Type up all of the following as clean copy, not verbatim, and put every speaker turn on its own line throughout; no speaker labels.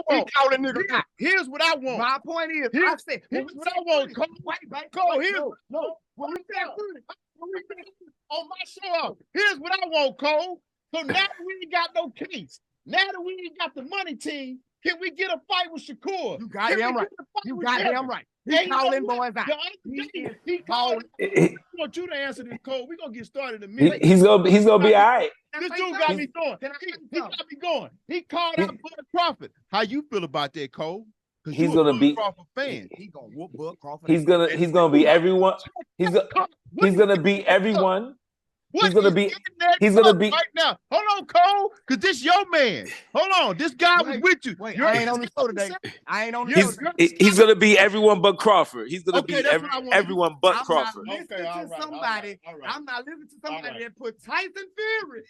want.
Calling niggas out.
Here's what I want.
My point is,
Here's what I want, Cole. Cole, here's on my show. Here's what I want, Cole. So now that we ain't got no case, now that we ain't got the money team, can we get a fight with Shakur?
You got him right. You got him right. He calling boys out.
He calling. I want you to answer this, Cole. We're gonna get started in a minute.
He's gonna be all right.
This dude got me going. He got me going. He called out Bud Crawford. How you feel about that, Cole?
He's gonna be
Crawford fan.
He gonna whoop Bud Crawford.
He's gonna be everyone. He's gonna be everyone. He's gonna be
right now. Hold on, Cole, because this your man. Hold on, this guy was with you.
Wait, I ain't on the show today. I ain't on the show today.
He's gonna be everyone but Crawford. He's gonna be everyone but Crawford.
I'm not listening to somebody that put Tyson Fury.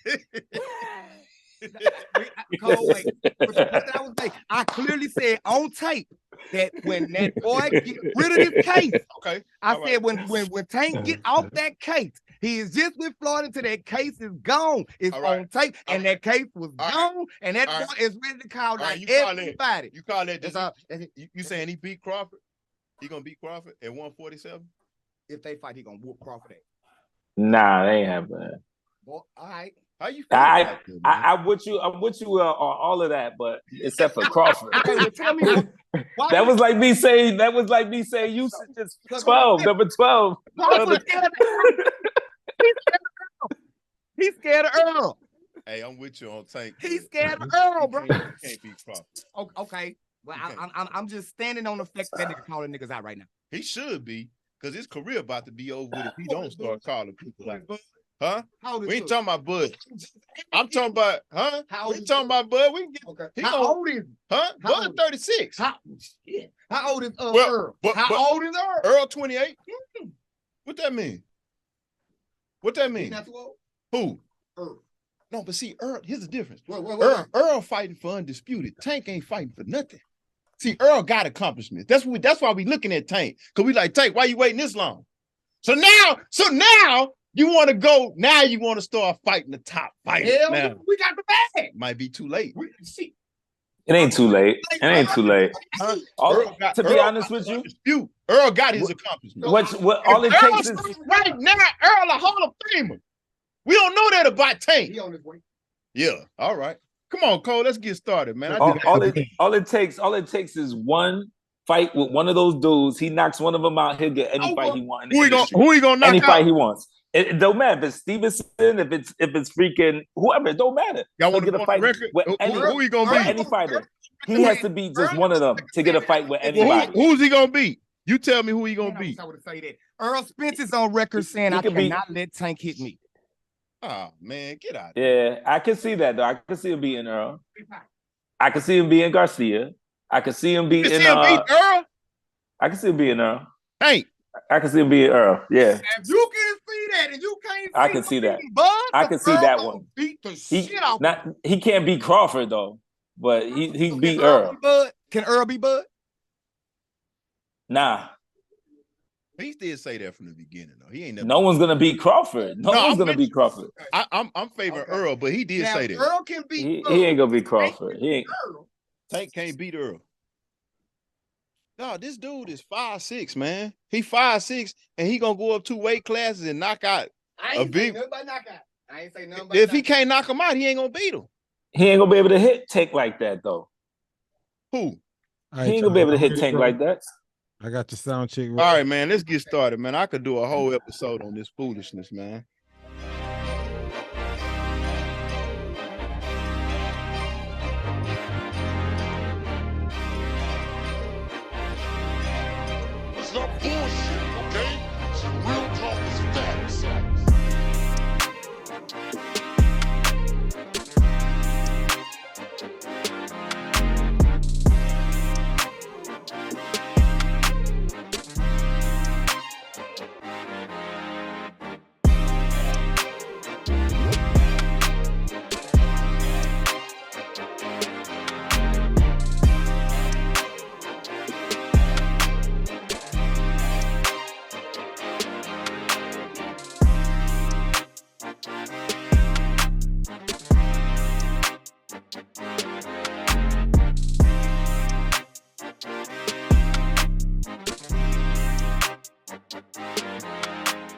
Cole, wait. I clearly said on tape that when that boy get rid of this case, I said when Tank get off that case, he is just with Florida until that case is gone. It's on tape, and that case was gone, and that boy is ready to call out everybody.
You call that? You saying he beat Crawford? He gonna beat Crawford at 147?
If they fight, he gonna whoop Crawford at.
Nah, they ain't happening.
Well, all right.
How you
feel? I'm with you on all of that, but except for Crawford.
Tell me,
that was like me saying you just 12, number 12.
He's scared of Earl.
Hey, I'm with you on Tank.
He's scared of Earl, bro.
Can't beat Crawford.
Okay. Well, I'm just standing on the fact that nigga calling niggas out right now.
He should be, because his career about to be over with if he don't start calling people out. Huh? We ain't talking about Bud. I'm talking about, huh? We talking about Bud. We can get.
Okay. How old is he?
Huh? Bud 36.
How old is Earl? How old is Earl?
Earl 28. What that mean? What that mean? Who?
Earl.
No, but see, Earl, here's the difference.
Wait.
Earl fighting for undisputed. Tank ain't fighting for nothing. See, Earl got accomplishments. That's why we looking at Tank. Because we like, Tank, why you waiting this long? So now you want to go, now you want to start fighting the top fighters. Now,
we got the bag.
Might be too late.
It ain't too late. To be honest with you,
Earl got his accomplishments.
What all it takes is
right now, Earl a Hall of Famer. We don't know that about Tank.
He on his way.
Yeah, all right. Come on, Cole, let's get started, man.
All it takes is one fight with one of those dudes. He knocks one of them out, he'll get any fight he wants.
Who he gonna knock
any
out?
Fight he wants. It don't matter if it's Stevenson, if it's freaking whoever. It don't matter.
Y'all want to get a fight
record?
Who he gonna beat?
Any fighter. He has to be just one of them to get a fight with anybody.
Who's he gonna beat? You tell me who he gonna beat.
I would say that. Earl Spence is on record saying I cannot let Tank hit me.
Oh man, get out.
Yeah, I can see that though. I can see him beating Earl. I can see him beating Garcia. I can see him beating
Earl.
I can see him beating Earl.
Hey,
I can see him beating Earl. Yeah.
If you can see that, and you can't.
I can see that.
Bud,
I can see that one.
Beat the shit out.
He can't beat Crawford though, but he beat Earl.
Can Earl be Bud?
Nah.
He did say that from the beginning, though. He ain't never.
No one's gonna beat Crawford. No one's gonna beat Crawford.
I'm favoring Earl, but he did say that.
Earl can beat.
He ain't gonna beat Crawford. He ain't.
Tank can't beat Earl. No, this dude is 5'6", man. He 5'6", and he gonna go up 2 weight classes and knock out a big.
I ain't say nothing.
If he can't knock him out, he ain't gonna beat him.
He ain't gonna be able to hit Tank like that, though.
Who?
He ain't gonna be able to hit Tank like that.
I got the sound check.
All right, man. Let's get started, man. I could do a whole episode on this foolishness, man.
It's not bullshit, okay? It's real talk, it's facts.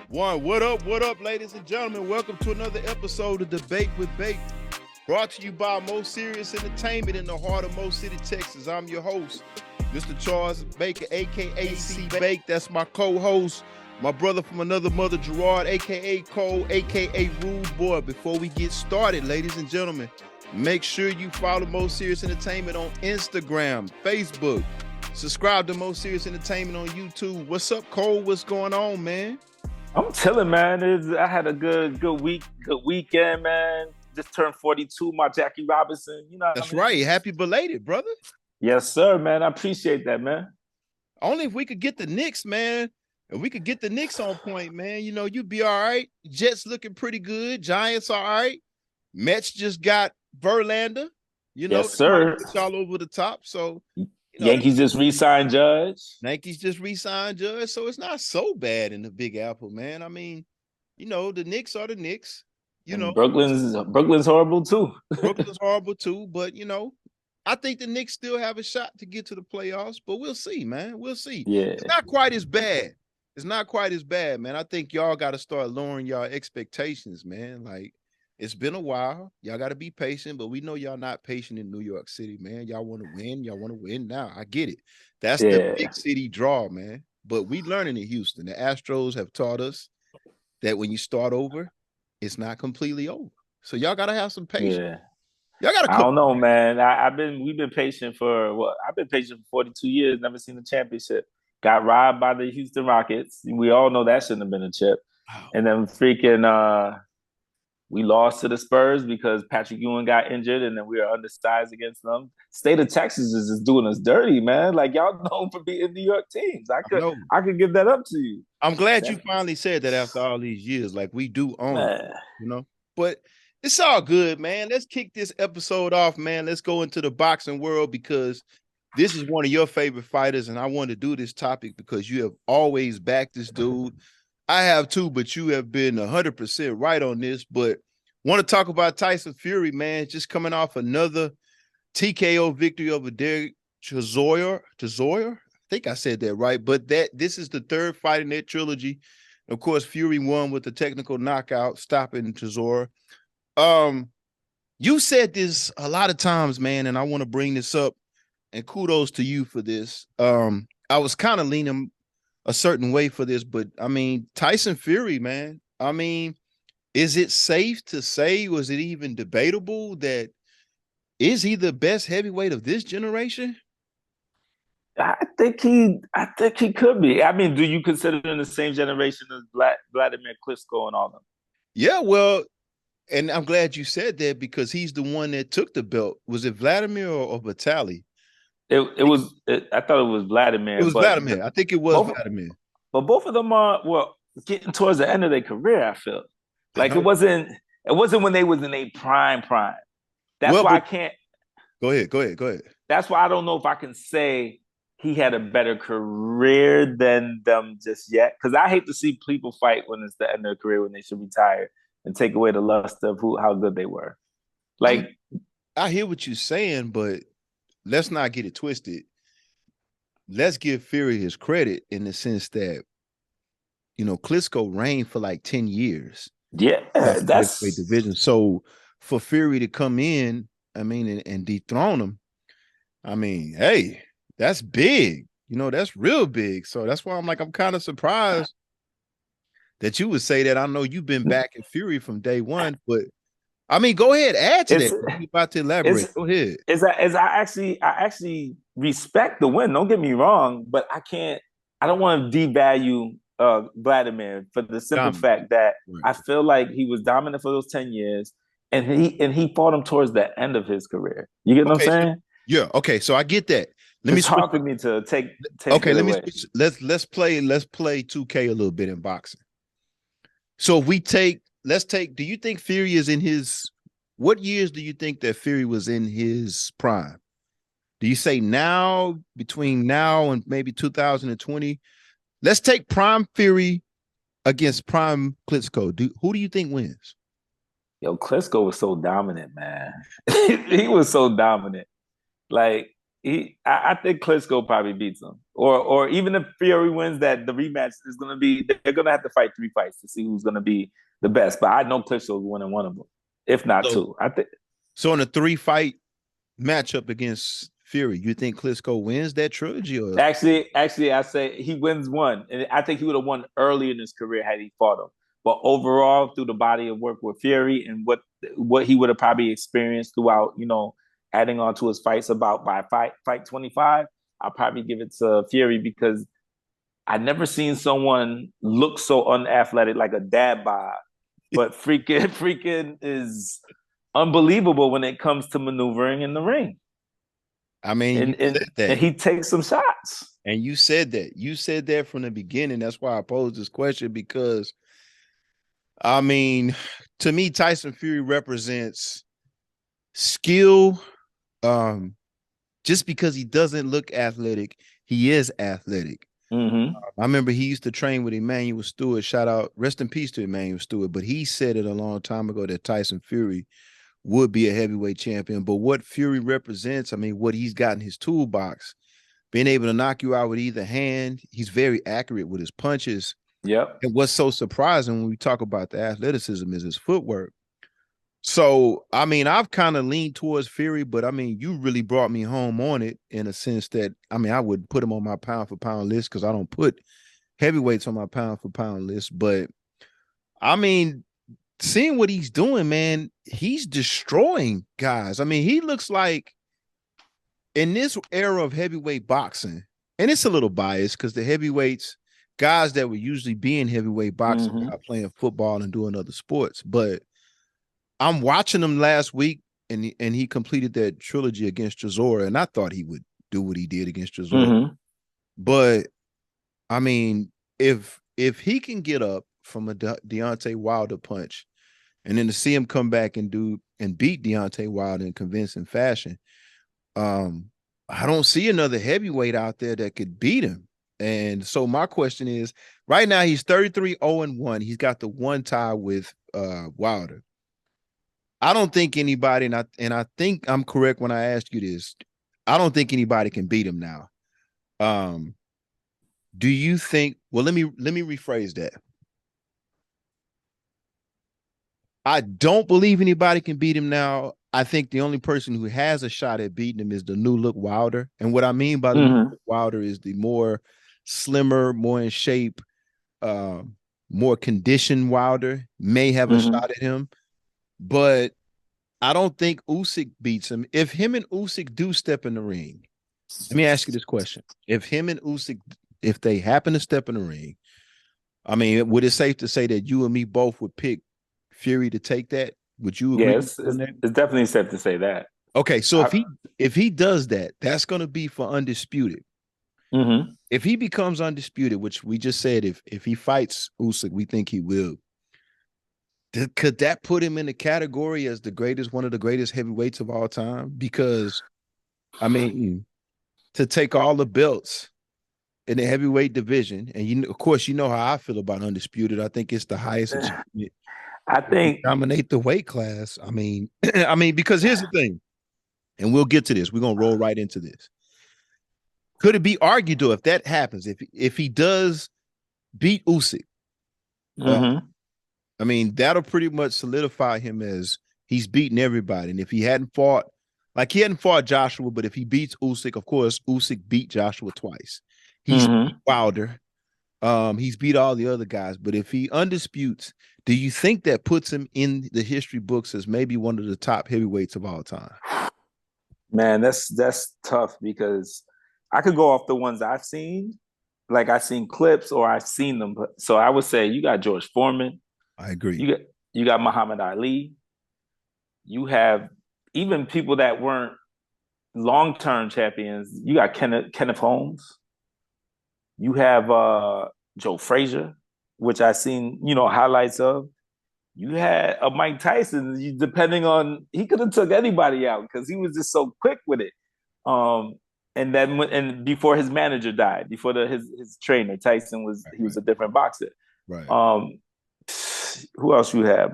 What up, ladies and gentlemen? Welcome to another episode of Debate with Bake, brought to you by Most Serious Entertainment in the heart of Most City, Texas. I'm your host, Mr. Charles Baker, aka C Bake. That's my co-host, my brother from another mother, Gerard, aka Cole, aka Rude Boy. Before we get started, ladies and gentlemen, make sure you follow Most Serious Entertainment on Instagram, Facebook. Subscribe to Most Serious Entertainment on YouTube. What's up, Cole? What's going on, man?
I'm chilling, man. I had a good weekend, man. Just turned 42, my Jackie Robinson. You know
That's right. Happy belated, brother.
Yes, sir, man. I appreciate that, man.
Only if we could get the Knicks, man. If we could get the Knicks on point, man, you know, you'd be all right. Jets looking pretty good. Giants all right. Mets just got Verlander. You know,
yes, sir.
All over the top. So
Yankees just re-signed Judge.
Yankees just re-signed Judge. So it's not so bad in the Big Apple, man. I mean, you know, the Knicks are the Knicks. You know,
Brooklyn's horrible too.
Brooklyn's horrible too, but you know, I think the Knicks still have a shot to get to the playoffs, but we'll see, man. We'll see.
Yeah.
It's not quite as bad. It's not quite as bad, man. I think y'all got to start lowering y'all expectations, man. Like, it's been a while. Y'all got to be patient, but we know y'all not patient in New York City, man. Y'all want to win. Y'all want to win now. I get it. That's the big city draw, man. But we learning in Houston. The Astros have taught us that when you start over, it's not completely over. So y'all got to have some patience.
Yeah.
Y'all got to.
I don't know, man. We've been patient for I've been patient for 42 years. Never seen a championship. Got robbed by the Houston Rockets. We all know that shouldn't have been a chip.
Wow.
And then freaking we lost to the Spurs because Patrick Ewing got injured, and then we were undersized against them. State of Texas is just doing us dirty, man. Like, y'all known for beating New York teams. I could give that up to you.
I'm glad you finally said that after all these years. Like, we do own it, you know. But it's all good, man. Let's kick this episode off, man. Let's go into the boxing world because this is one of your favorite fighters, and I want to do this topic because you have always backed this dude. I have too, but you have been 100% right on this. But want to talk about Tyson Fury, man, just coming off another TKO victory over Derek Chisora. I think I said that right. But this is the third fight in that trilogy. Of course, Fury won with a technical knockout, stopping Chisora. You said this a lot of times, man, and I want to bring this up. And kudos to you for this. I was kind of leaning a certain way for this, but I mean, Tyson Fury, man, I mean, is it safe to say, was it even debatable that is he the best heavyweight of this generation?
I think he could be. I mean, do you consider him the same generation as Vladimir Klitschko and all them?
Yeah, well, and I'm glad you said that because he's the one that took the belt. Was it Vladimir or Vitaly?
I thought it was Vladimir.
It was Vladimir. I think it was Vladimir.
But both of them are getting towards the end of their career. I feel like it wasn't when they was in a prime. That's why I can't.
Go ahead.
That's why I don't know if I can say he had a better career than them just yet. Because I hate to see people fight when it's the end of their career when they should retire and take away the lust of how good they were. Like,
I hear what you're saying, but let's not get it twisted. Let's give Fury his credit in the sense that, you know, Klitschko reigned for like 10 years.
Yeah, that's
great division. So for Fury to come in, I mean, and dethrone him, I mean, hey, that's big. You know, that's real big. So that's why I'm kind of surprised that you would say that. I know you've been backing Fury from day one, but I mean, go ahead, add to that. You're about to elaborate. Go ahead.
I actually respect the win. Don't get me wrong, but I don't want to devalue Vladimir for the simple fact that I feel like he was dominant for those 10 years, and he fought him towards the end of his career. You get what I'm saying?
Yeah. Okay. So I get that.
It's hard for me to take.
Okay. Let's play 2K a little bit in boxing. So if we let's take, do you think Fury is in what years do you think that Fury was in his prime? Do you say between now and maybe 2020? Let's take prime Fury against prime Klitschko. Who do you think wins?
Klitschko was so dominant, man. He was so dominant. Like, I think Klitschko probably beats him, or even if Fury wins, that the rematch is going to be. They're going to have to fight 3 fights to see who's going to be the best. But I know Klitschko's winning one of them, if not 2. I think.
So in a 3-fight matchup against Fury, you think Klitschko wins that trilogy? Or
actually, I say he wins one, and I think he would have won early in his career had he fought him. But overall, through the body of work with Fury and what he would have probably experienced throughout, adding on to his fights about by fight 25, I'll probably give it to Fury because I never seen someone look so unathletic like a dad bod, but freaking is unbelievable when it comes to maneuvering in the ring.
I mean,
and he takes some shots.
And you said that. You said that from the beginning. That's why I posed this question because, I mean, to me, Tyson Fury represents skill. Just because he doesn't look athletic, he is athletic.
Mm-hmm.
I remember he used to train with Emmanuel Stewart. Shout out, rest in peace to Emmanuel Stewart. But he said it a long time ago that Tyson Fury would be a heavyweight champion. But what Fury represents, I mean, what he's got in his toolbox, being able to knock you out with either hand, he's very accurate with his punches.
Yep.
And what's so surprising when we talk about the athleticism is his footwork. So, I mean, I've kind of leaned towards Fury, but I mean, you really brought me home on it in a sense that, I mean, I would put him on my pound for pound list because I don't put heavyweights on my pound for pound list. But I mean, seeing what he's doing, man, he's destroying guys. I mean, he looks like in this era of heavyweight boxing, and it's a little biased because the heavyweights, guys that would usually be in heavyweight boxing are playing football and doing other sports, but I'm watching him last week, and he completed that trilogy against Chisora, and I thought he would do what he did against Chisora. But I mean, if he can get up from a Deontay Wilder punch, and then to see him come back and beat Deontay Wilder in convincing fashion, I don't see another heavyweight out there that could beat him. And so my question is, right now he's 33-0-1. He's got the one tie with Wilder. I don't think anybody, and I think I'm correct when I ask you this, I don't think anybody can beat him now. Do you think, well, let me rephrase that. I don't believe anybody can beat him now. I think the only person who has a shot at beating him is the new look Wilder. And what I mean by the new look Wilder is the more slimmer, more in shape, more conditioned Wilder may have a shot at him. But I don't think Usyk beats him. If him and Usyk do step in the ring, let me ask you this question. If him and Usyk, if they happen to step in the ring, I mean, would it safe to say that you and me both would pick Fury to take that? Would you agree?
Yes, it's definitely safe to say that.
Okay, so if he does that, that's going to be for undisputed. If he becomes undisputed, which we just said, if he fights Usyk, we think he will. Could that put him in the category as one of the greatest heavyweights of all time? Because, I mean, to take all the belts in the heavyweight division, and of course, you know how I feel about undisputed. I think it's the highest achievement.
I think
dominate the weight class. I mean, because here's the thing, and we'll get to this. We're gonna roll right into this. Could it be argued though if that happens? If he does beat Usyk, I mean, that'll pretty much solidify him as he's beaten everybody. And if he hadn't fought Joshua, but if he beats Usyk, of course, Usyk beat Joshua twice. He's beat Wilder. He's beat all the other guys. But if he undisputes, do you think that puts him in the history books as maybe one of the top heavyweights of all time?
Man, that's tough because I could go off the ones I've seen. Like I've seen clips or I've seen them. So I would say you got George Foreman.
I agree.
You got Muhammad Ali. You have even people that weren't long-term champions. You got Kenneth Holmes. You have Joe Frazier, which I've seen, highlights of. You had a Mike Tyson, depending on, he could have took anybody out because he was just so quick with it. And before his manager died, before his trainer, Tyson was a different boxer.
Right.
Who else you have?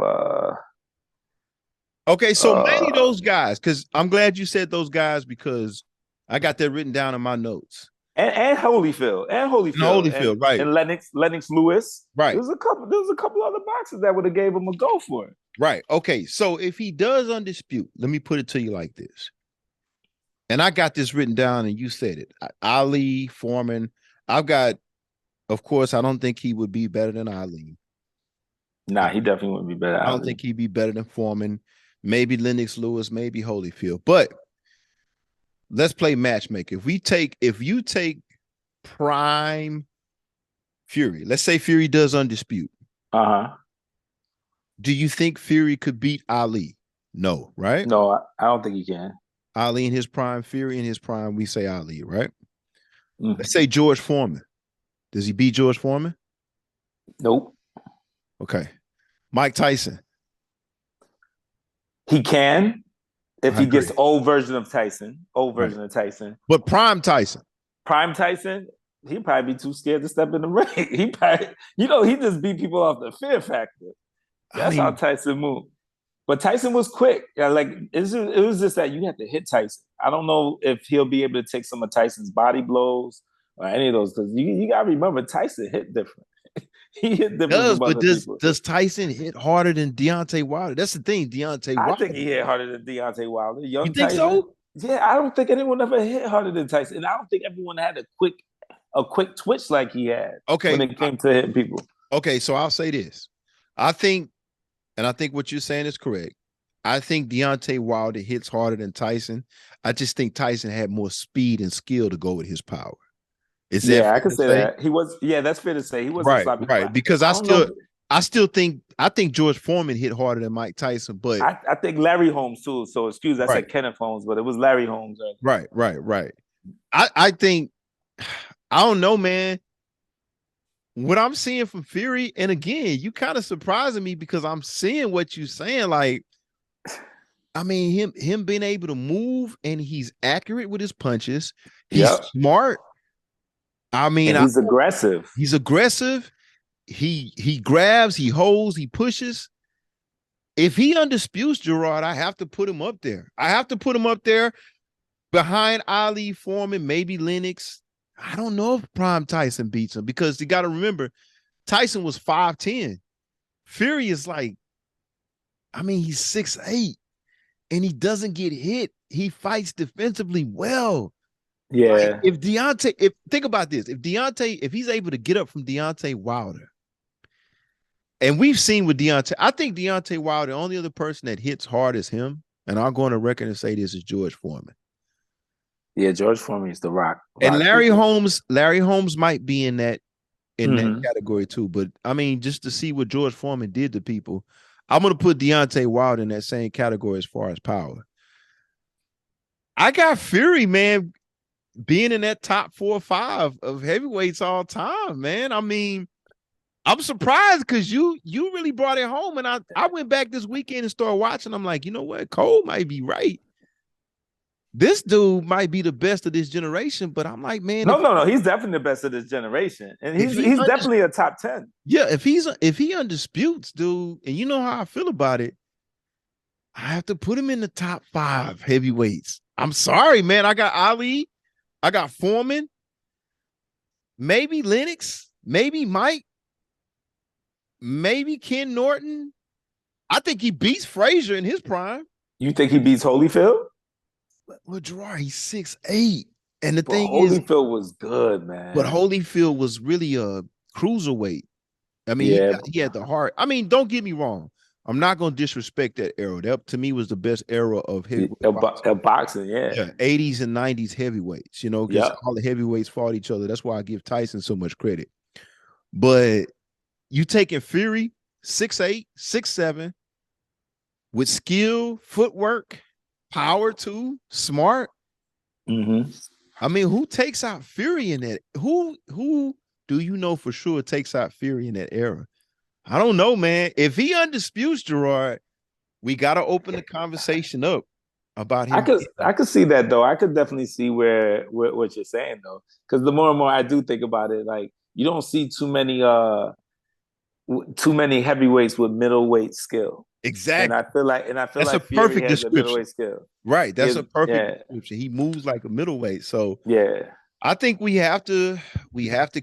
Okay, so many of those guys, because I'm glad you said those guys because I got that written down in my notes.
And Holyfield.
Right.
And Lennox Lewis.
Right.
There was a couple other boxers that would have gave him a go for it.
Right. Okay. So if he does undispute, let me put it to you like this. And I got this written down, and you said it. Ali, Foreman. I've got, of course, I don't think he would be better than Ali.
Nah, he definitely wouldn't be better.
I don't think he'd be better than Foreman. Maybe Lennox Lewis, maybe Holyfield. But let's play matchmaker. If you take prime Fury, let's say Fury does undispute. Do you think Fury could beat Ali? No, right?
No, I don't think he can.
Ali in his prime, Fury in his prime, we say Ali, right? Let's say George Foreman. Does he beat George Foreman?
Nope.
Okay. Mike Tyson.
He can if he gets old version of Tyson.
But prime Tyson.
Prime Tyson, he'd probably be too scared to step in the ring. He probably, he just beat people off the fear factor. That's how Tyson moved. But Tyson was quick. Yeah, like it was just that you had to hit Tyson. I don't know if he'll be able to take some of Tyson's body blows or any of those, because you gotta remember Tyson hit different. He hit different.
But does Tyson hit harder than Deontay Wilder? That's the thing, Deontay Wilder.
I think he hit harder than Deontay Wilder.
You think
Tyson,
so?
Yeah, I don't think anyone ever hit harder than Tyson. And I don't think everyone had a quick twitch like he had when it came to hitting people.
Okay, so I'll say this. I think what you're saying is correct. I think Deontay Wilder hits harder than Tyson. I just think Tyson had more speed and skill to go with his power.
I can say that. He was, that's fair to say. He wasn't sloppy.
Right. Because I think George Foreman hit harder than Mike Tyson, but
I think Larry Holmes too. So excuse, I said Kenneth Holmes, but it was Larry Holmes.
Right. I think, I don't know, man. What I'm seeing from Fury, and again, you kind of surprising me because I'm seeing what you're saying. Like, I mean, him being able to move, and he's accurate with his punches. He's smart. I mean,
he's aggressive.
He's aggressive. He grabs, he holds, he pushes. If he undisputes Gerard, I have to put him up there. I have to put him up there behind Ali, Foreman, maybe Lennox. I don't know if prime Tyson beats him, because you got to remember, Tyson was 5'10". Fury is like, I mean, he's 6'8", and he doesn't get hit. He fights defensively well.
Yeah.
Like think about this, if he's able to get up from Deontay Wilder, and we've seen with Deontay, I think Deontay Wilder, the only other person that hits hard as him, and I'll go on the record and say this, is George Foreman.
Yeah, George Foreman is the rock.
And Larry Holmes might be in that category too. But I mean, just to see what George Foreman did to people, I'm gonna put Deontay Wilder in that same category as far as power. I got Fury, man, being in that top 4 or 5 of heavyweights all time, man. I mean, I'm surprised because you really brought it home. And I went back this weekend and started watching. I'm like, you know what? Cole might be right. This dude might be the best of this generation, but I'm like, man.
No. He's definitely the best of this generation. And he's definitely a top 10.
Yeah, if he undisputes, dude, and you know how I feel about it, I have to put him in the top 5 heavyweights. I'm sorry, man. I got Ali. I got Foreman, maybe Lennox, maybe Mike, maybe Ken Norton. I think he beats Frazier in his prime.
You think he beats Holyfield?
Well, Gerard, he's 6'8". And the thing
Holyfield was good, man.
But Holyfield was really a cruiserweight. I mean, he had the heart. I mean, don't get me wrong. I'm not going to disrespect that era. That, to me, was the best era of heavyweight
boxing. Yeah,
80s and 90s heavyweights, because all the heavyweights fought each other. That's why I give Tyson so much credit. But you taking Fury, 6'8", 6'7", with skill, footwork, power too, smart. I mean, who takes out Fury in that? Who do you know for sure takes out Fury in that era? I don't know, man. If he undisputes Gerard, we got to open the conversation up about him.
I could see that, though. I could definitely see what you're saying, though, because the more and more I do think about it, like, you don't see too many heavyweights with middleweight skill.
Exactly.
And I feel like
That's a
Fury
perfect
has a
description.
middleweight skill.
Right. That's a perfect description. He moves like a middleweight. So
yeah.
I think we have to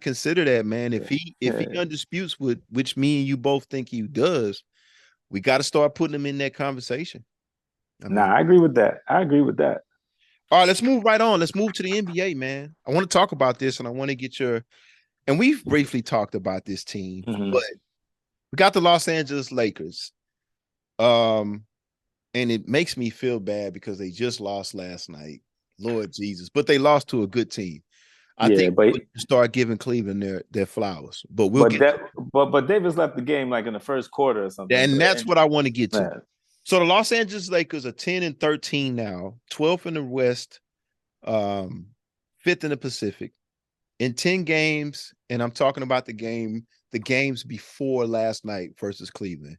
consider that, man. If he undisputes with which me and you both think he does, we got to start putting him in that conversation.
I agree with that. All
right, let's move right on. Let's move to the NBA, man. I want to talk about this, and I want to get and we've briefly talked about this team, but we got the Los Angeles Lakers. And it makes me feel bad because they just lost last night. Lord Jesus. But they lost to a good team. I think we start giving Cleveland their flowers. But
but Davis left the game like in the first quarter or something.
And that's what I want to get to. Man. So the Los Angeles Lakers are 10-13 now, 12th in the West, 5th in the Pacific. In 10 games, and I'm talking about the games before last night versus Cleveland.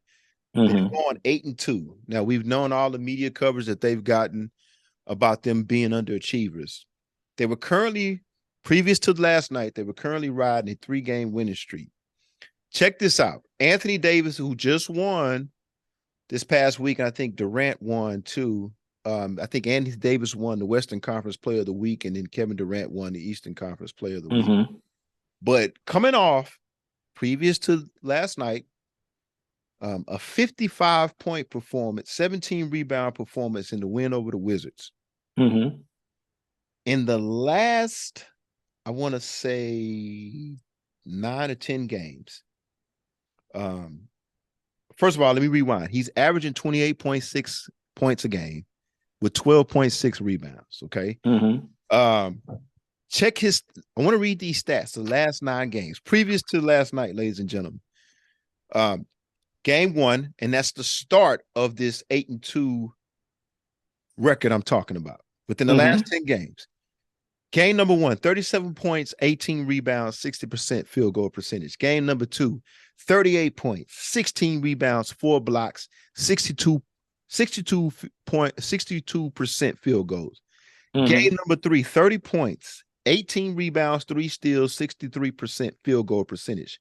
They've gone 8-2. Now, we've known all the media coverage that they've gotten about them being underachievers. They were currently, previous to last night, they were currently riding a 3-game winning streak. Check this out. Anthony Davis, who just won this past week, and I think Durant won too. I think Anthony Davis won the Western Conference Player of the Week, and then Kevin Durant won the Eastern Conference Player of the Week. But coming off, previous to last night, a 55-point performance, 17-rebound performance in the win over the Wizards. In the last, I want to say 9 or 10 games. First of all, let me rewind. He's averaging 28.6 points a game with 12.6 rebounds, okay? Check his, I want to read these stats, the last 9 games. Previous to last night, ladies and gentlemen. Game 1, and that's the start of this 8-2 record I'm talking about. Within the last 10 games. Game number 1, 37 points, 18 rebounds, 60% field goal percentage. Game number 2, 38 points, 16 rebounds, 4 blocks, 62% field goals. Game number 3, 30 points, 18 rebounds, 3 steals, 63% field goal percentage.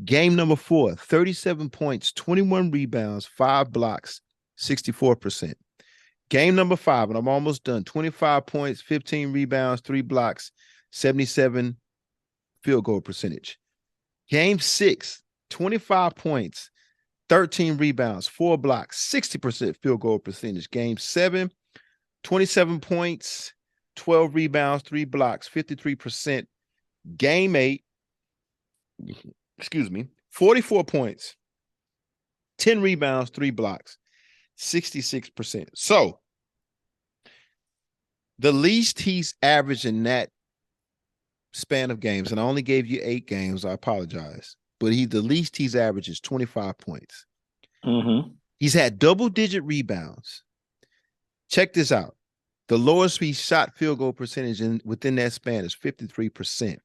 Game number 4, 37 points, 21 rebounds, 5 blocks, 64%. Game number 5, and I'm almost done, 25 points, 15 rebounds, 3 blocks, 77 field goal percentage. Game 6, 25 points, 13 rebounds, 4 blocks, 60% field goal percentage. Game 7, 27 points, 12 rebounds, 3 blocks, 53%. Game 8, 44 points, 10 rebounds, 3 blocks, 66%. So the least he's averaged in that span of games, and I only gave you 8 games, I apologize, but the least he's averaged is 25 points. He's had double-digit rebounds. Check this out. The lowest he shot field goal percentage within that span is 53%.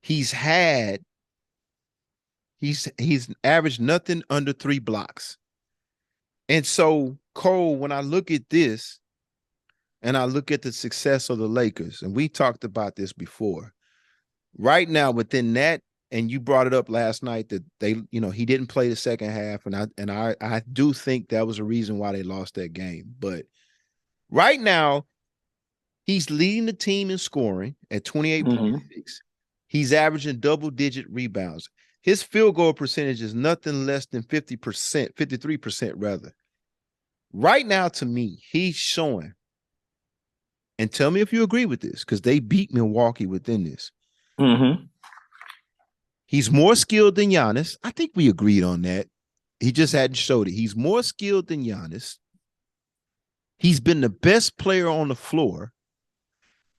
He's averaged nothing under 3 blocks. And so, Cole, when I look at this and I look at the success of the Lakers, and we talked about this before, right now within that, and you brought it up last night that he didn't play the second half, and I do think that was a reason why they lost that game. But right now, he's leading the team in scoring at 28.6. He's averaging double-digit rebounds. His field goal percentage is nothing less than 50%, 53% rather. Right now, to me, he's showing, and tell me if you agree with this, because they beat Milwaukee within this. He's more skilled than Giannis. I think we agreed on that. He just hadn't showed it. He's more skilled than Giannis. He's been the best player on the floor.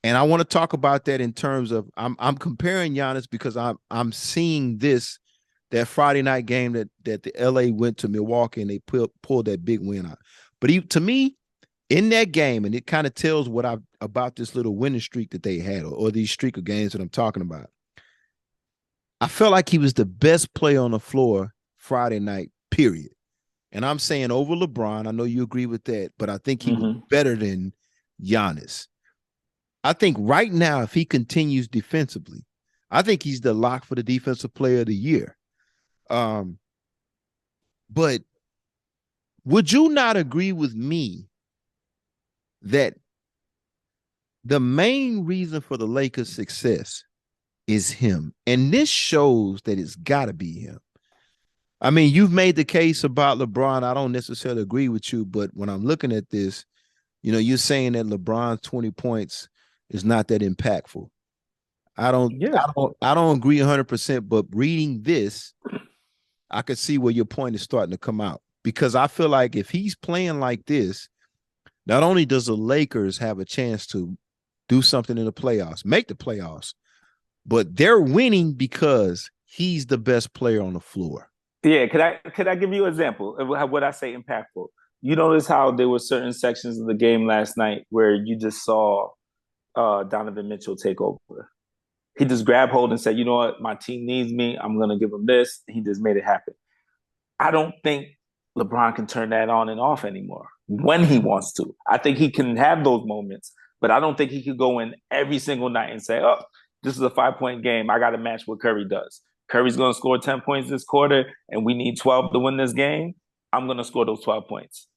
And I want to talk about that in terms of I'm comparing Giannis because I'm seeing that Friday night game that the LA went to Milwaukee and they pulled that big win out. But to me, in that game, and it kind of tells about this little winning streak that they had, or these streak of games that I'm talking about. I felt like he was the best player on the floor Friday night, period. And I'm saying over LeBron. I know you agree with that, but I think he was better than Giannis. I think right now, if he continues defensively, I think he's the lock for the defensive player of the year. But would you not agree with me that the main reason for the Lakers' success is him? And this shows that it's got to be him. I mean, you've made the case about LeBron. I don't necessarily agree with you, but when I'm looking at this, you're saying that LeBron's 20 points is not that impactful. I don't agree 100%, but reading this, I could see where your point is starting to come out, because I feel like if he's playing like this, not only does the Lakers have a chance to do something in the playoffs, make the playoffs, but they're winning because he's the best player on the floor.
Yeah, could I give you an example of what I say impactful? You notice how there were certain sections of the game last night where you just saw Donovan Mitchell take over. He just grabbed hold and said, you know what, my team needs me. I'm going to give him this. He just made it happen. I don't think LeBron can turn that on and off anymore when he wants to. I think he can have those moments, but I don't think he could go in every single night and say, oh, this is a 5-point game. I got to match what Curry does. Curry's going to score 10 points this quarter, and we need 12 to win this game. I'm going to score those 12 points.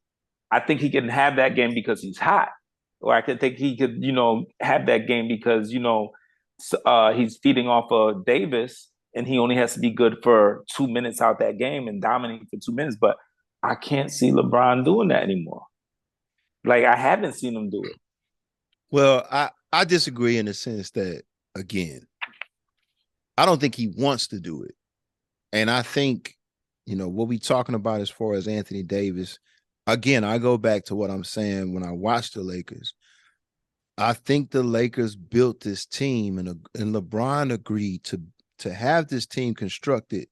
I think he can have that game because he's hot. Or I could think he could, have that game because, he's feeding off of Davis, and he only has to be good for 2 minutes out that game and dominating for 2 minutes. But I can't see LeBron doing that anymore. Like, I haven't seen him do it.
Well, I disagree in the sense that, again, I don't think he wants to do it. And I think, what we're talking about as far as Anthony Davis, again, I go back to what I'm saying when I watch the Lakers. I think the Lakers built this team, and LeBron agreed to have this team constructed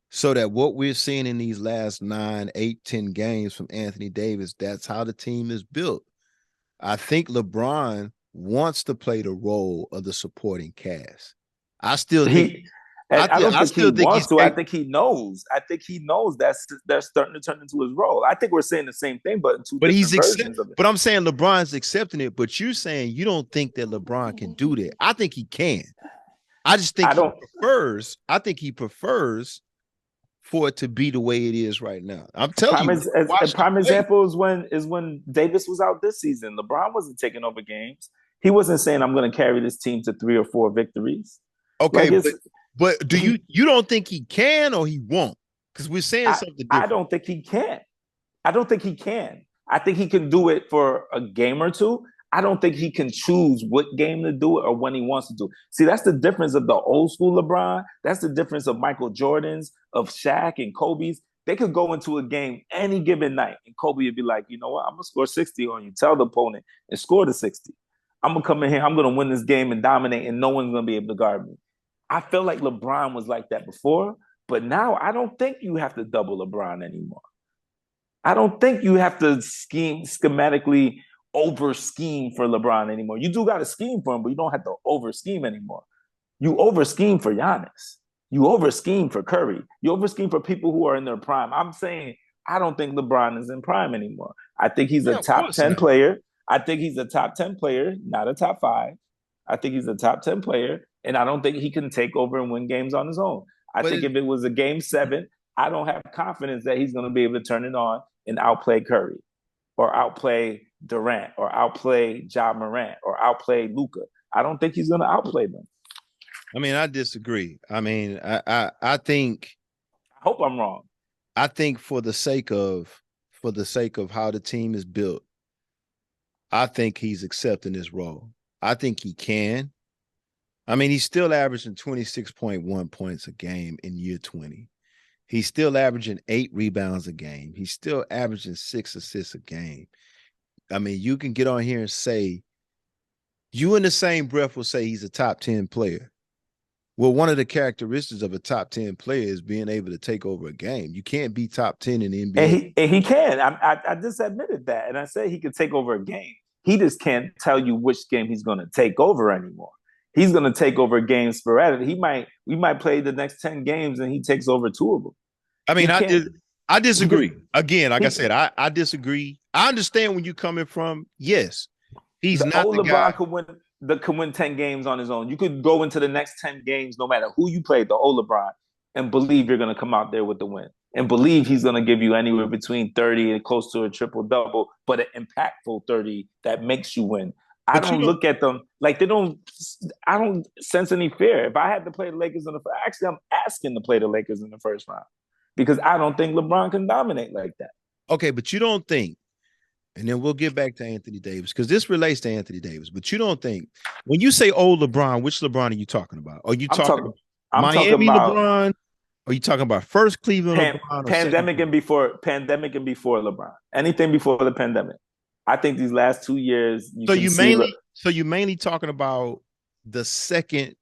so that what we're seeing in these last 9, 8, 10 games from Anthony Davis, that's how the team is built. I think LeBron wants to play the role of the supporting cast. I still think
I don't think he wants to. I think he knows. I think he knows that's starting to turn into his role. I think we're saying the same thing, but in two different versions of it.
But I'm saying LeBron's accepting it. But you're saying you don't think that LeBron can do that. I think he can. I just think I think he prefers for it to be the way it is right now. I'm telling you.
A prime example is when Davis was out this season. LeBron wasn't taking over games. He wasn't saying, I'm going to carry this team to 3 or 4 victories.
Okay, but do you don't think he can or he won't? Because we're saying something different.
I don't think he can. I don't think he can. I think he can do it for a game or two. I don't think he can choose what game to do it or when he wants to do it. See, that's the difference of the old school LeBron. That's the difference of Michael Jordan's, of Shaq and Kobe's. They could go into a game any given night, and Kobe would be like, you know what, I'm going to score 60 on you. Tell the opponent and score the 60. I'm going to come in here. I'm going to win this game and dominate, and no one's going to be able to guard me. I feel like LeBron was like that before, but now I don't think you have to double LeBron anymore. I don't think you have to schematically over-scheme for LeBron anymore. You do got to scheme for him, but you don't have to over-scheme anymore. You over-scheme for Giannis. You over-scheme for Curry. You over-scheme for people who are in their prime. I'm saying I don't think LeBron is in prime anymore. I think he's a top 10 player. I think he's a top 10 player, not a top 5. I think he's a top 10 player, and I don't think he can take over and win games on his own. I think if it was a game 7, I don't have confidence that he's going to be able to turn it on and outplay Curry or outplay Durant or outplay Ja Morant or outplay Luka. I don't think he's going to outplay them.
I mean, I disagree. I mean, I think.
I hope I'm wrong.
I think for the sake of how the team is built, I think he's accepting this role. I think he can. I mean, he's still averaging 26.1 points a game in year 20. He's still averaging 8 rebounds a game. He's still averaging 6 assists a game. I mean, you can get on here and say, you in the same breath will say he's a top 10 player. Well, one of the characteristics of a top 10 player is being able to take over a game. You can't be top 10 in the NBA.
And he can. I just admitted that. And I said he could take over a game. He just can't tell you which game he's going to take over anymore. He's going to take over games sporadically. We might play the next 10 games and he takes over 2 of them.
I mean, I disagree. Again, like I said, I disagree. I understand where you're coming from. Yes, he's not the guy.
LeBron can win 10 games on his own. You could go into the next 10 games, no matter who you play, the old LeBron, and believe you're going to come out there with the win. and believe he's going to give you anywhere between 30 and close to a triple-double, but an impactful 30 that makes you win. I don't look at them like I don't sense any fear. If I had to play the Lakers actually, I'm asking to play the Lakers in the first round because I don't think LeBron can dominate like that.
Okay, but you don't think, and then we'll get back to Anthony Davis because this relates to Anthony Davis, but you don't think, when you say old LeBron, which LeBron are you talking about? Are you talking about Miami LeBron? Are you talking about first Cleveland LeBron?
Pandemic and before LeBron. Anything before the pandemic. I think these last 2 years.
So you mainly talking about the second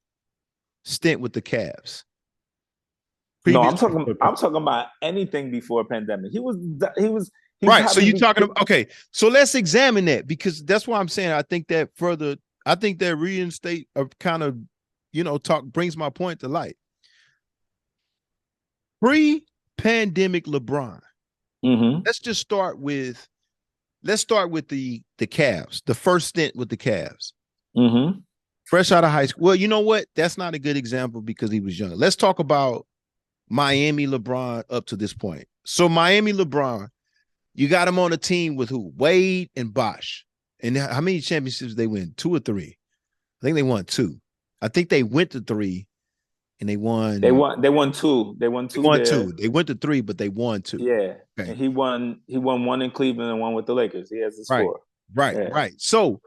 stint with the Cavs.
No, I'm talking about anything before pandemic. He was
right. So you're talking about, okay. So let's examine that, because that's why I'm saying I think that reinstate of kind of, talk brings my point to light. Pre-pandemic LeBron.
Mm-hmm.
Let's start with the Cavs, the first stint with the Cavs.
Mm-hmm.
Fresh out of high school. Well, you know what? That's not a good example because he was young. Let's talk about Miami LeBron up to this point. So Miami LeBron, you got him on a team with who? Wade and Bosh. And how many championships they win? 2 or 3? I think they won 2. I think they went to 3 and they won.
They won 2. They won 2.
They won 2. They went to 3, but they won 2.
Yeah.
Okay.
And he won 1 in Cleveland and 1 with the Lakers. He has the score.
Right. So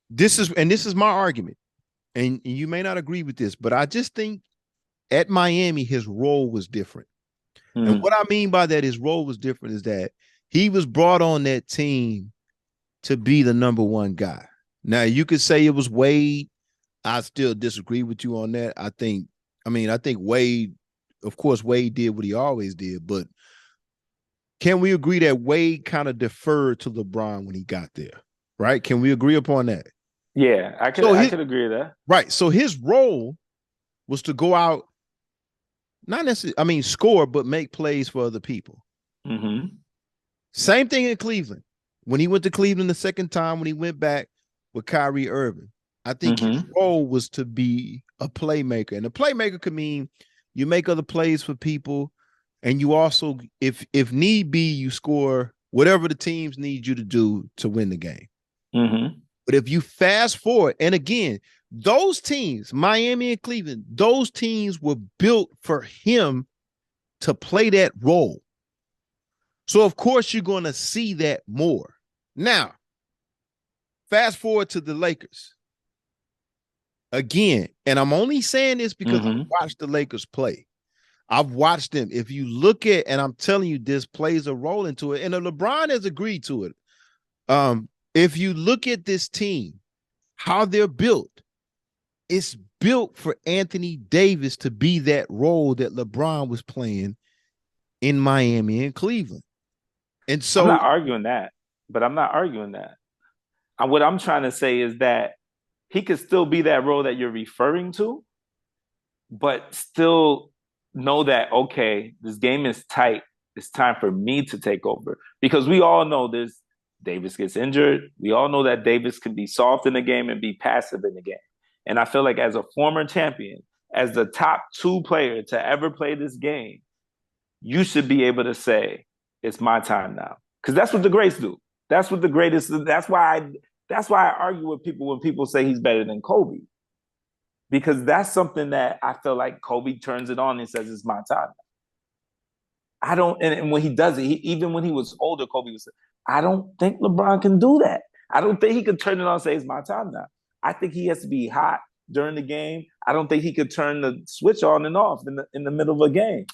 this is my argument. And you may not agree with this, but I just think at Miami, his role was different. Mm-hmm. And what I mean by that, his role was different, is that he was brought on that team to be the number 1 guy. Now, you could say it was Wade. I still disagree with you on that. I think Wade, of course, Wade did what he always did, but can we agree that Wade kind of deferred to LeBron when he got there? Right? Can we agree upon that?
Yeah, I could agree with that.
Right. So his role was to go out, not necessarily, score, but make plays for other people.
Mm-hmm.
Same thing in Cleveland. When he went to Cleveland the second time, when he went back with Kyrie Irving, I think his role was to be a playmaker. And a playmaker could mean you make other plays for people, and you also, if need be, you score whatever the teams need you to do to win the game.
Mm-hmm.
But if you fast forward, and again, those teams, Miami and Cleveland, those teams were built for him to play that role. So, of course, you're going to see that more. Now, fast forward to the Lakers. Again, and I'm only saying this because I've watched the Lakers play. I've watched them. If you look at, and I'm telling you, this plays a role into it, and LeBron has agreed to it. If you look at this team, how they're built, it's built for Anthony Davis to be that role that LeBron was playing in Miami and Cleveland. And so
I'm not arguing that. What I'm trying to say is that he could still be that role that you're referring to, but still know that, okay, this game is tight. It's time for me to take over. Because we all know Davis gets injured. We all know that Davis can be soft in the game and be passive in the game. And I feel like as a former champion, as the top 2 player to ever play this game, you should be able to say, it's my time now. Because that's what the greats do. That's what the greatest, that's why I argue with people when people say he's better than Kobe. Because that's something that I feel like Kobe turns it on and says, it's my time. And when he does it, even when he was older, Kobe was, I don't think LeBron can do that. I don't think he could turn it on and say, it's my time now. I think he has to be hot during the game. I don't think he could turn the switch on and off in the middle of a game.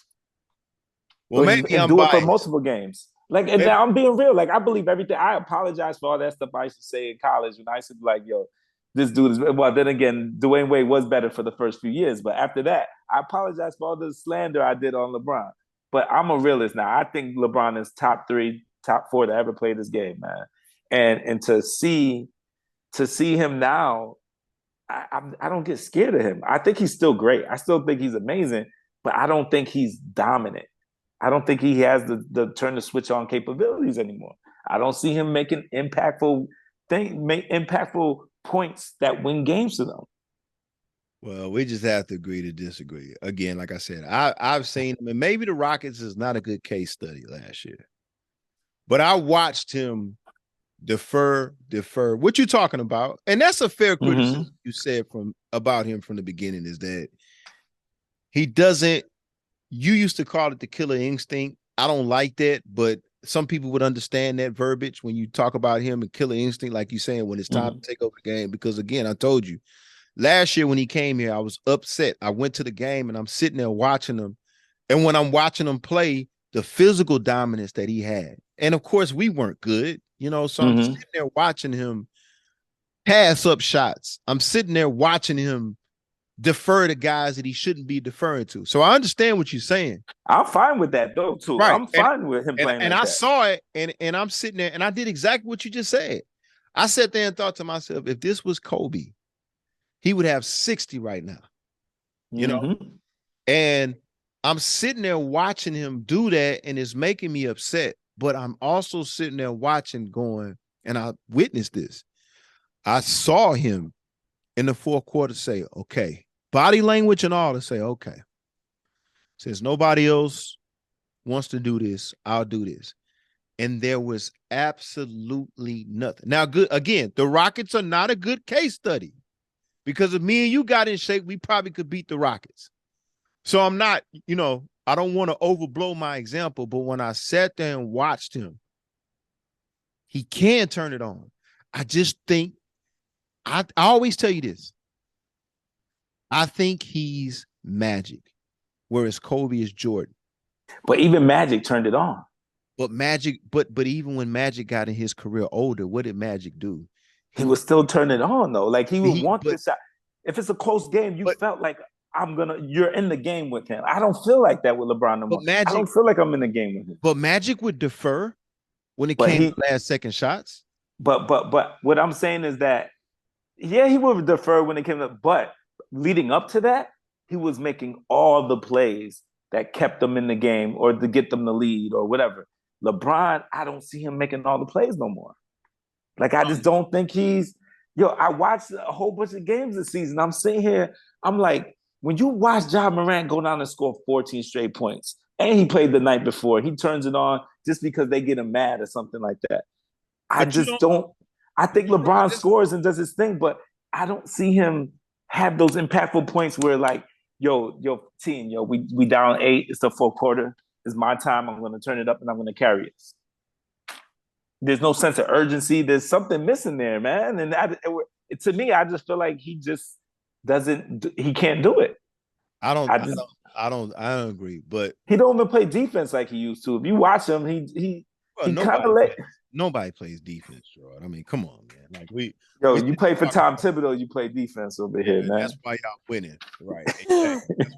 Well, maybe I'm
do
biased.
It for multiple games. And now I'm being real. I believe everything. I apologize for all that stuff I used to say in college when I used to be like, yo, this dude is, well, then again, Dwayne Wade was better for the first few years. But after that, I apologize for all the slander I did on LeBron. But I'm a realist now. I think LeBron is top 3, top 4 to ever play this game, man. And to see him now, I don't get scared of him. I think he's still great. I still think he's amazing, but I don't think he's dominant. I don't think he has the turn the switch on capabilities anymore. I don't see him making impactful points that win games to them.
Well, we just have to agree to disagree. Again, like I said, I've seen him, and maybe the Rockets is not a good case study last year, but I watched him defer. What you talking about? And that's a fair criticism you said about him from the beginning, is that he doesn't. You used to call it the killer instinct. I don't like that, but some people would understand that verbiage when you talk about him and killer instinct, like you saying when it's time to take over the game. Because again, I told you last year when he came here, I was upset. I went to the game and I'm sitting there watching him. And when I'm watching him play, the physical dominance that he had. And of course, we weren't good, so I'm sitting there watching him pass up shots. I'm sitting there watching him defer to guys that he shouldn't be deferring to. So I understand what you're saying.
I'm fine with that though, too. Right. I'm fine with him playing.
And
like
I
that.
saw it, and I'm sitting there, and I did exactly what you just said. I sat there and thought to myself, if this was Kobe, he would have 60 right now. And I'm sitting there watching him do that, and it's making me upset. But I'm also sitting there watching, going, and I witnessed this. I saw him in the fourth quarter say, okay, body language and all, to say, okay, since nobody else wants to do this, I'll do this. And there was absolutely nothing. Now, good again, the Rockets are not a good case study, because if me and you got in shape, we probably could beat the Rockets. So I'm not, I don't want to overblow my example, but when I sat there and watched him, he can turn it on. I just think, I always tell you this. I think he's Magic, whereas Kobe is Jordan.
But even Magic turned it on.
But Magic, but even when Magic got in his career older, what did Magic do?
He would still turn it on though. Like he would want this shot. If it's a close game, you felt like you're in the game with him. I don't feel like that with LeBron no more. I don't feel like I'm in the game with him.
But Magic would defer when it came to last second shots.
But what I'm saying is that, yeah, he would defer when it came to, but leading up to that, he was making all the plays that kept them in the game or to get them the lead or whatever. LeBron, I don't see him making all the plays no more. Like, I just don't think I watched a whole bunch of games this season. I'm sitting here, I'm like, when you watch Ja Morant go down and score 14 straight points, and he played the night before, he turns it on just because they get him mad or something like that. I think LeBron scores and does his thing, but I don't see him have those impactful points where like, yo, team, we down 8, it's the fourth quarter, it's my time, I'm going to turn it up and I'm going to carry it. There's no sense of urgency. There's something missing there, man. And to me, I just feel like he just he can't do it.
I don't agree, but
he don't even play defense like he used to. If you watch him, he kind of
nobody plays defense, Gerard. I mean, come on, man. Like
you play for Tom Thibodeau, you play defense over here, man.
That's why y'all winning, right?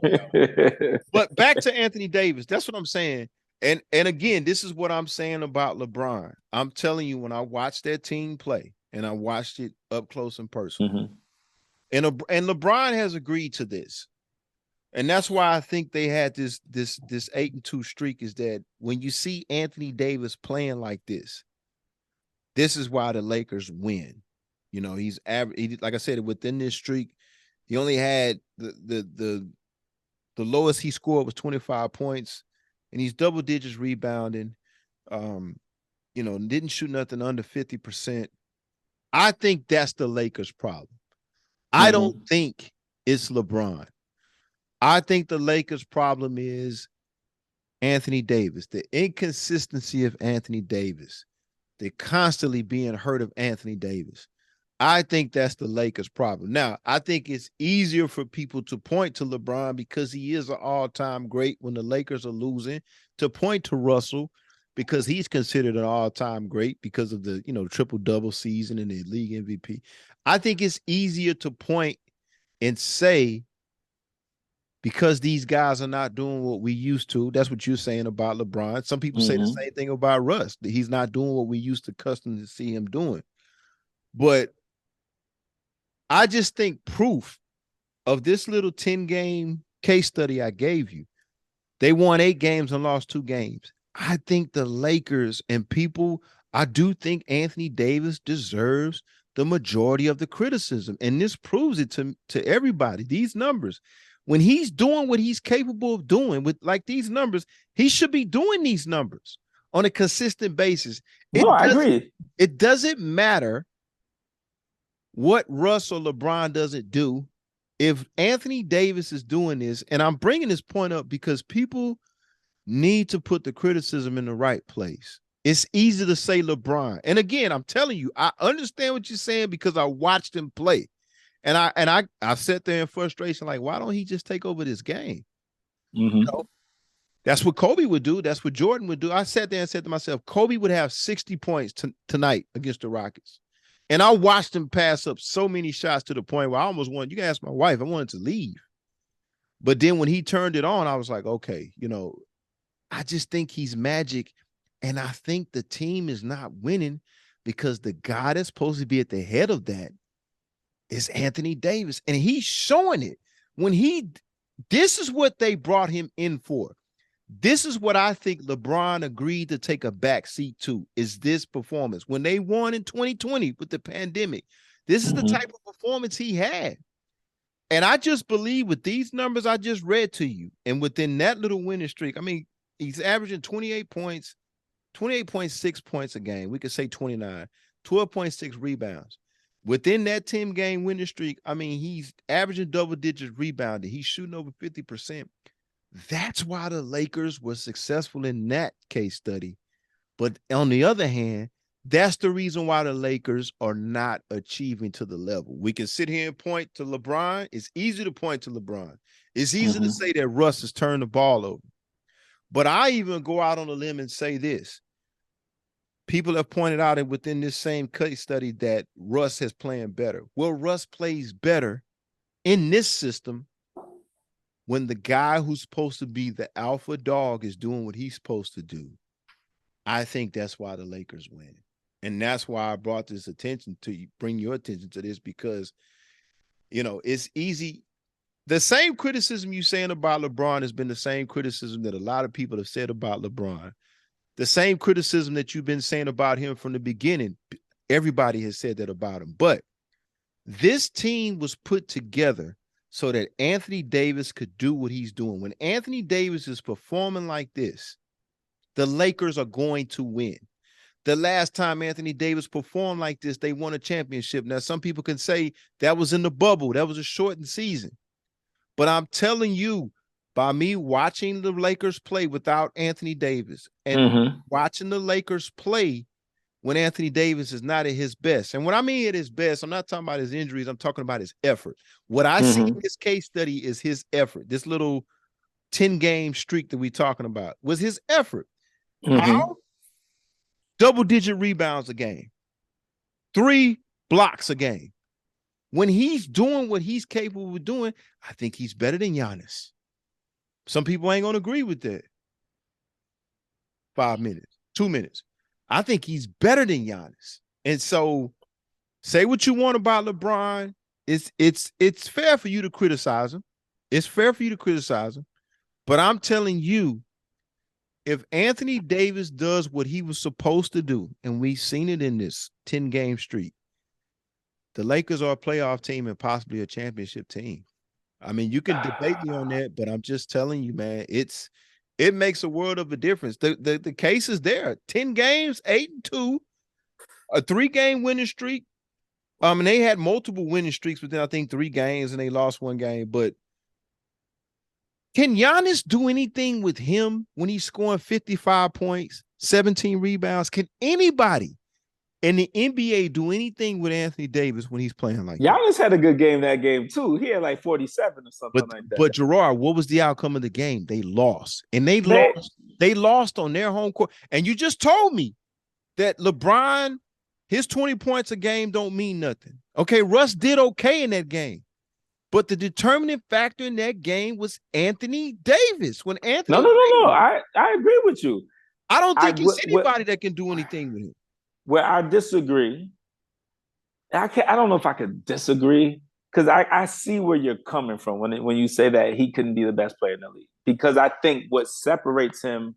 Exactly. But back to Anthony Davis. That's what I'm saying. And again, this is what I'm saying about LeBron. I'm telling you, when I watched that team play, and I watched it up close and personal, and LeBron has agreed to this. And that's why I think they had this 8-2 streak, is that when you see Anthony Davis playing like this is why the Lakers win. He's average. Like I said, within this streak, he only had the lowest he scored was 25 points, and he's double digits rebounding. Didn't shoot nothing under 50%. I think that's the Lakers' problem. I don't think it's LeBron. I think the Lakers' problem is Anthony Davis, the inconsistency of Anthony Davis. They're constantly being hurt of Anthony Davis. I think that's the Lakers' problem. Now, I think it's easier for people to point to LeBron because he is an all-time great when the Lakers are losing, to point to Russell because he's considered an all-time great because of the, triple-double season and the league MVP. I think it's easier to point and say, because these guys are not doing what we used to. That's what you're saying about LeBron. Some people say the same thing about Russ, that he's not doing what we used to accustomed to see him doing. But I just think proof of this little 10-game case study I gave you, they won 8 games and lost 2 games. I think the Lakers and people, I do think Anthony Davis deserves
the majority of the criticism. And this proves it to everybody. These numbers, when he's doing what he's capable of doing with like these numbers, he should be doing these numbers on a consistent basis.
No, I agree.
It doesn't matter what Russ or LeBron doesn't do. If Anthony Davis is doing this, and I'm bringing this point up because people need to put the criticism in the right place. It's easy to say LeBron. And again, I'm telling you, I understand what you're saying because I watched him play. And I sat there in frustration, like, why don't he just take over this game?
Mm-hmm.
You know, that's what Kobe would do. That's what Jordan would do. I sat there and said to myself, Kobe would have 60 points tonight against the Rockets. And I watched him pass up so many shots to the point where I almost wanted, you can ask my wife, I wanted to leave. But then when he turned it on, I was like, okay, you know, I just think he's magic. And I think the team is not winning because the guy that's supposed to be at the head of that is Anthony Davis. And he's showing it. This is what they brought him in for. This is what I think LeBron agreed to take a back seat to, is this performance. When they won in 2020 with the pandemic, this is the type of performance he had. And I just believe with these numbers I just read to you, and within that little winning streak, I mean, he's averaging 28 points, 28.6 points a game. We could say 29, 12.6 rebounds. Within that 10-game winning streak, I mean, he's averaging double digits rebounding. He's shooting over 50%. That's why the Lakers were successful in that case study. But on the other hand, that's the reason why the Lakers are not achieving to the level. We can sit here and point to LeBron. It's easy to point to LeBron. It's easy to say that Russ has turned the ball over. But I even go out on a limb and say this. People have pointed out within this same case study that Russ has playing better. Well, Russ plays better in this system when the guy who's supposed to be the alpha dog is doing what he's supposed to do. I think that's why the Lakers win. And that's why I brought this attention to you, bring your attention to this, because, you know, it's easy. The same criticism you're saying about LeBron has been the same criticism that a lot of people have said about LeBron. The same criticism that you've been saying about him from the beginning. Everybody has said that about him. But this team was put together so that Anthony Davis could do what he's doing. When Anthony Davis is performing like this, the Lakers are going to win. The last time Anthony Davis performed like this, they won a championship. Now, some people can say that was in the bubble. That was a shortened season. But I'm telling you, by me watching the Lakers play without Anthony Davis and watching the Lakers play when Anthony Davis is not at his best. And when I mean at his best, I'm not talking about his injuries. I'm talking about his effort. What I see in this case study is his effort. This little 10-game streak that we're talking about was his effort. How? Double-digit rebounds a game. 3 blocks a game. When he's doing what he's capable of doing, I think he's better than Giannis. Some people ain't going to agree with that. 5 minutes, 2 minutes. I think he's better than Giannis. And so say what you want about LeBron. It's fair for you to criticize him. It's fair for you to criticize him. But I'm telling you, if Anthony Davis does what he was supposed to do, and we've seen it in this 10-game streak, the Lakers are a playoff team and possibly a championship team. I mean, you can debate me on that, but I'm just telling you, man, it makes a world of a difference. The case is there. 10 games, 8-2, a 3-game winning streak. And they had multiple winning streaks within, I think, 3 games, and they lost 1 game. But can Giannis do anything with him when he's scoring 55 points, 17 rebounds? Can anybody in the NBA do anything with Anthony Davis when he's playing like that?
Giannis had a good game that game, too. He had like 47 or something like that.
But Gerard, what was the outcome of the game? They lost. And they lost on their home court. And you just told me that LeBron, his 20 points a game don't mean nothing. Okay, Russ did okay in that game. But the determining factor in that game was Anthony Davis. When Anthony
No. I agree with you.
I don't think it's anybody that can do anything with him.
Where I disagree, I don't know if I could disagree, because I see where you're coming from when you say that he couldn't be the best player in the league. Because I think what separates him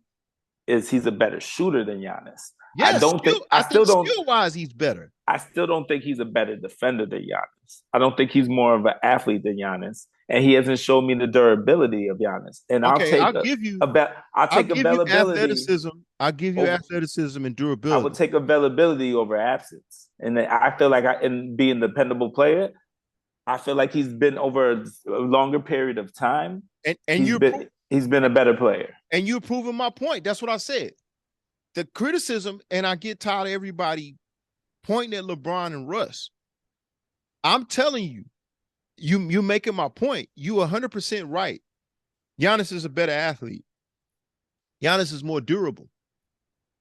is he's a better shooter than Giannis.
Yes,
I don't think.
I think
don't.
skill wise, he's better.
I still don't think he's a better defender than Giannis. I don't think he's more of an athlete than Giannis, and he hasn't shown me the durability of Giannis. And
Okay,
I'll take availability.
athleticism. I'll give you athleticism and durability.
I would take availability over absence, and I feel like in being a dependable player, I feel like he's been over a longer period of time,
and
he's been a better player.
And you're proving my point. That's what I said. The criticism, and I get tired of everybody pointing at LeBron and Russ. I'm telling you, you're making my point. You 100% right. Giannis is a better athlete. Giannis is more durable.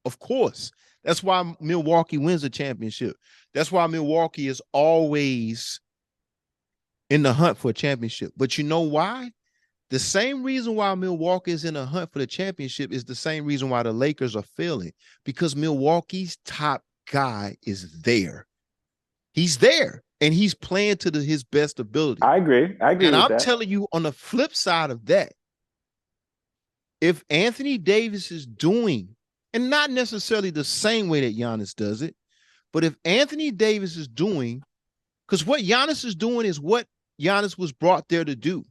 Of course. That's why Milwaukee wins the championship. That's why Milwaukee is always in the hunt for a championship. But you know why? The same reason why Milwaukee is in a hunt for the championship is the same reason why the Lakers are failing, because Milwaukee's top guy is there. He's there, and he's playing to his best ability.
I agree.
And I'm telling you, on the flip side of that, if Anthony Davis is doing, and not necessarily the same way that Giannis does it, but if Anthony Davis is doing, because what Giannis is doing is what Giannis was brought there to do.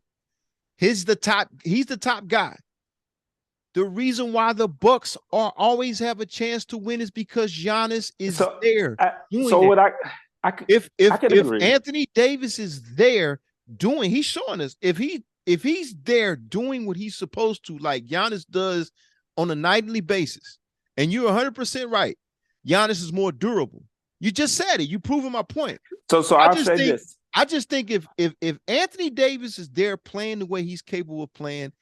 He's the top guy. The reason why the Bucks always have a chance to win is because Giannis is there. If Anthony Davis is there doing, he's showing us if he's there doing what he's supposed to, like Giannis does on a nightly basis, and you're 100% right. Giannis is more durable. You just said it. You proving my point.
So I'll say this.
I just think if Anthony Davis is there playing the way he's capable of playing,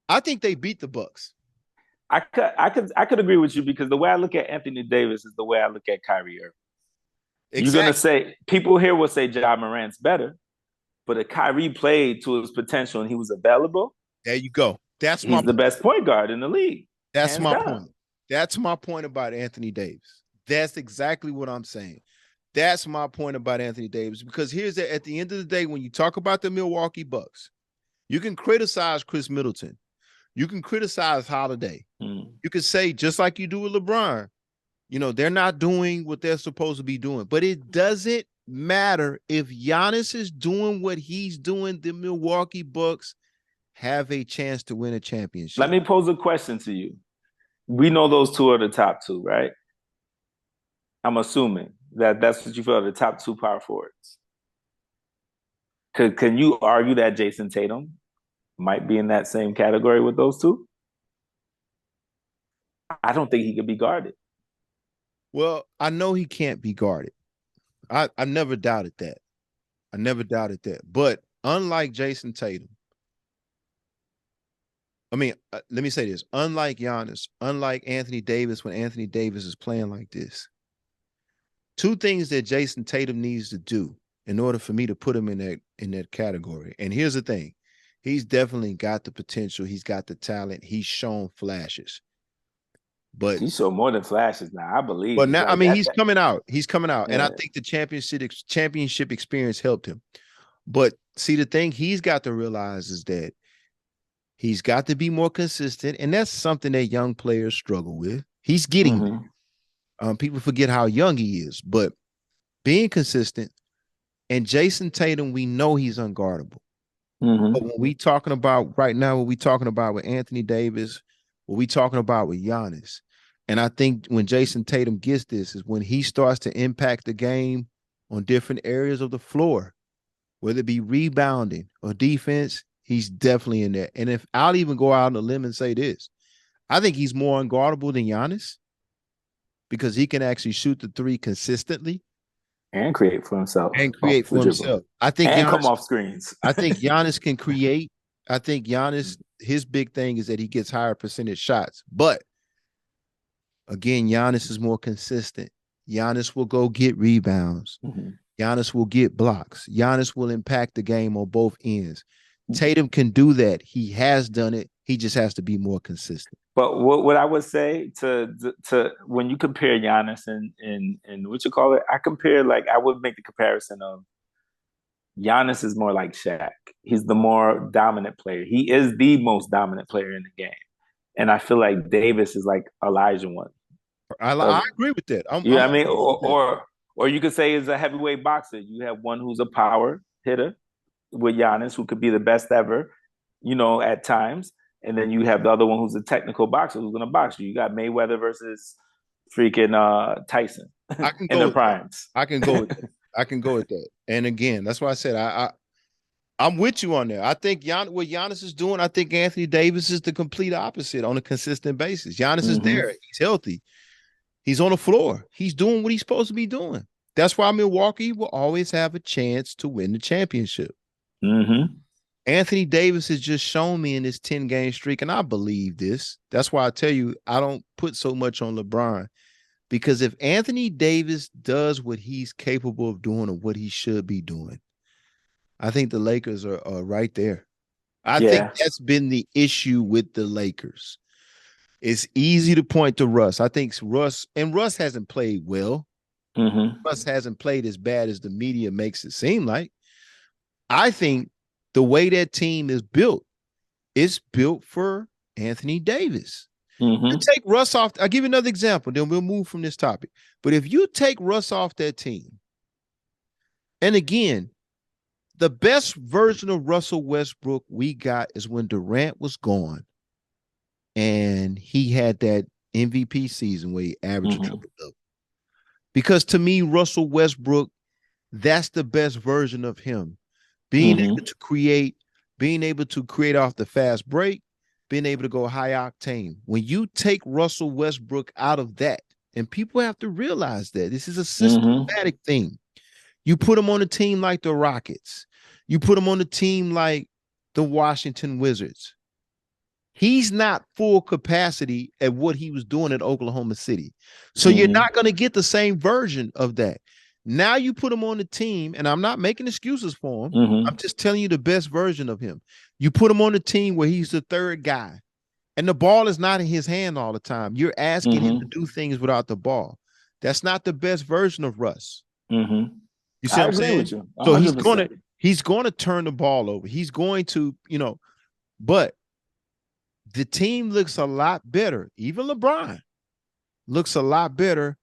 I think they beat the Bucks.
I could agree with you, because the way I look at Anthony Davis is the way I look at Kyrie Irving. Exactly. You're gonna say, people here will say Ja Morant's better, but if Kyrie played to his potential and he was available,
there you go. He's
the best point guard in the league.
That's my point. That's my point about Anthony Davis. That's exactly what I'm saying. That's my point about Anthony Davis, because at the end of the day, when you talk about the Milwaukee Bucks, you can criticize Chris Middleton. You can criticize Holiday. You can say, just like you do with LeBron, they're not doing what they're supposed to be doing. But it doesn't matter. If Giannis is doing what he's doing, the Milwaukee Bucks have a chance to win a championship.
Let me pose a question to you. We know those two are the top two, right? I'm assuming that's what you feel are the top two power forwards. Can you argue that Jason Tatum might be in that same category with those two? I don't think he could be guarded.
Well, I know he can't be guarded. I never doubted that. But unlike Jason Tatum, let me say this. Unlike Giannis, unlike Anthony Davis, when Anthony Davis is playing like this, two things that Jason Tatum needs to do in order for me to put him in that category. And here's the thing. He's definitely got the potential. He's got the talent. He's shown flashes. But
he's shown more than flashes now, I believe.
But now, he's coming out. He's coming out. Yeah. And I think the championship experience helped him. But see, the thing he's got to realize is that he's got to be more consistent. And that's something that young players struggle with. He's getting there. People forget how young he is, but being consistent. And Jason Tatum, we know he's unguardable. But when we talking about right now, what we talking about with Anthony Davis, what we talking about with Giannis, and I think when Jason Tatum gets this is when he starts to impact the game on different areas of the floor, whether it be rebounding or defense, he's definitely in there. And if I'll even go out on a limb and say this, I think he's more unguardable than Giannis because he can actually shoot the three consistently.
And create for himself.
I think
Giannis, come off screens.
I think Giannis can create. I think Giannis, his big thing is that he gets higher percentage shots. But again, Giannis is more consistent. Giannis will go get rebounds. Giannis will get blocks. Giannis will impact the game on both ends. Tatum can do that. He has done it. He just has to be more consistent.
But what I would say to when you compare Giannis and what you call it, I would make the comparison of Giannis is more like Shaq. He's the more dominant player. He is the most dominant player in the game. And I feel like Davis is like Elijah one.
I agree with that.
I mean, or you could say as a heavyweight boxer, you have one who's a power hitter with Giannis, who could be the best ever, at times. And then you have the other one who's a technical boxer who's going to box you. You got Mayweather versus freaking Tyson in the primes.
I can go with that. I can go with that. And again, that's why I said I'm with you on there. I think what Giannis is doing, I think Anthony Davis is the complete opposite on a consistent basis. Giannis is there. He's healthy. He's on the floor. He's doing what he's supposed to be doing. That's why Milwaukee will always have a chance to win the championship. Anthony Davis has just shown me in this 10-game streak, and I believe this. That's why I tell you I don't put so much on LeBron, because if Anthony Davis does what he's capable of doing or what he should be doing, I think the Lakers are right there. I think that's been the issue with the Lakers. It's easy to point to Russ. I think Russ hasn't played well. Russ hasn't played as bad as the media makes it seem like. I think the way that team is built, it's built for Anthony Davis. To take Russ off, I'll give you another example, then we'll move from this topic. But if you take Russ off that team, and again, the best version of Russell Westbrook we got is when Durant was gone and he had that MVP season where he averaged a triple-double. Because to me, Russell Westbrook, that's the best version of him. Being able to create off the fast break, being able to go high octane. When you take Russell Westbrook out of that, and people have to realize that this is a systematic thing. You put him on a team like the Rockets. You put him on a team like the Washington Wizards. He's not full capacity at what he was doing at Oklahoma City. So you're not going to get the same version of that. Now you put him on the team, and I'm not making excuses for him. I'm just telling you the best version of him. You put him on the team where he's the third guy, and the ball is not in his hand all the time. You're asking him to do things without the ball. That's not the best version of Russ. You see what I'm saying?
With you.
So he's going to turn the ball over. He's going to, but the team looks a lot better. Even LeBron looks a lot better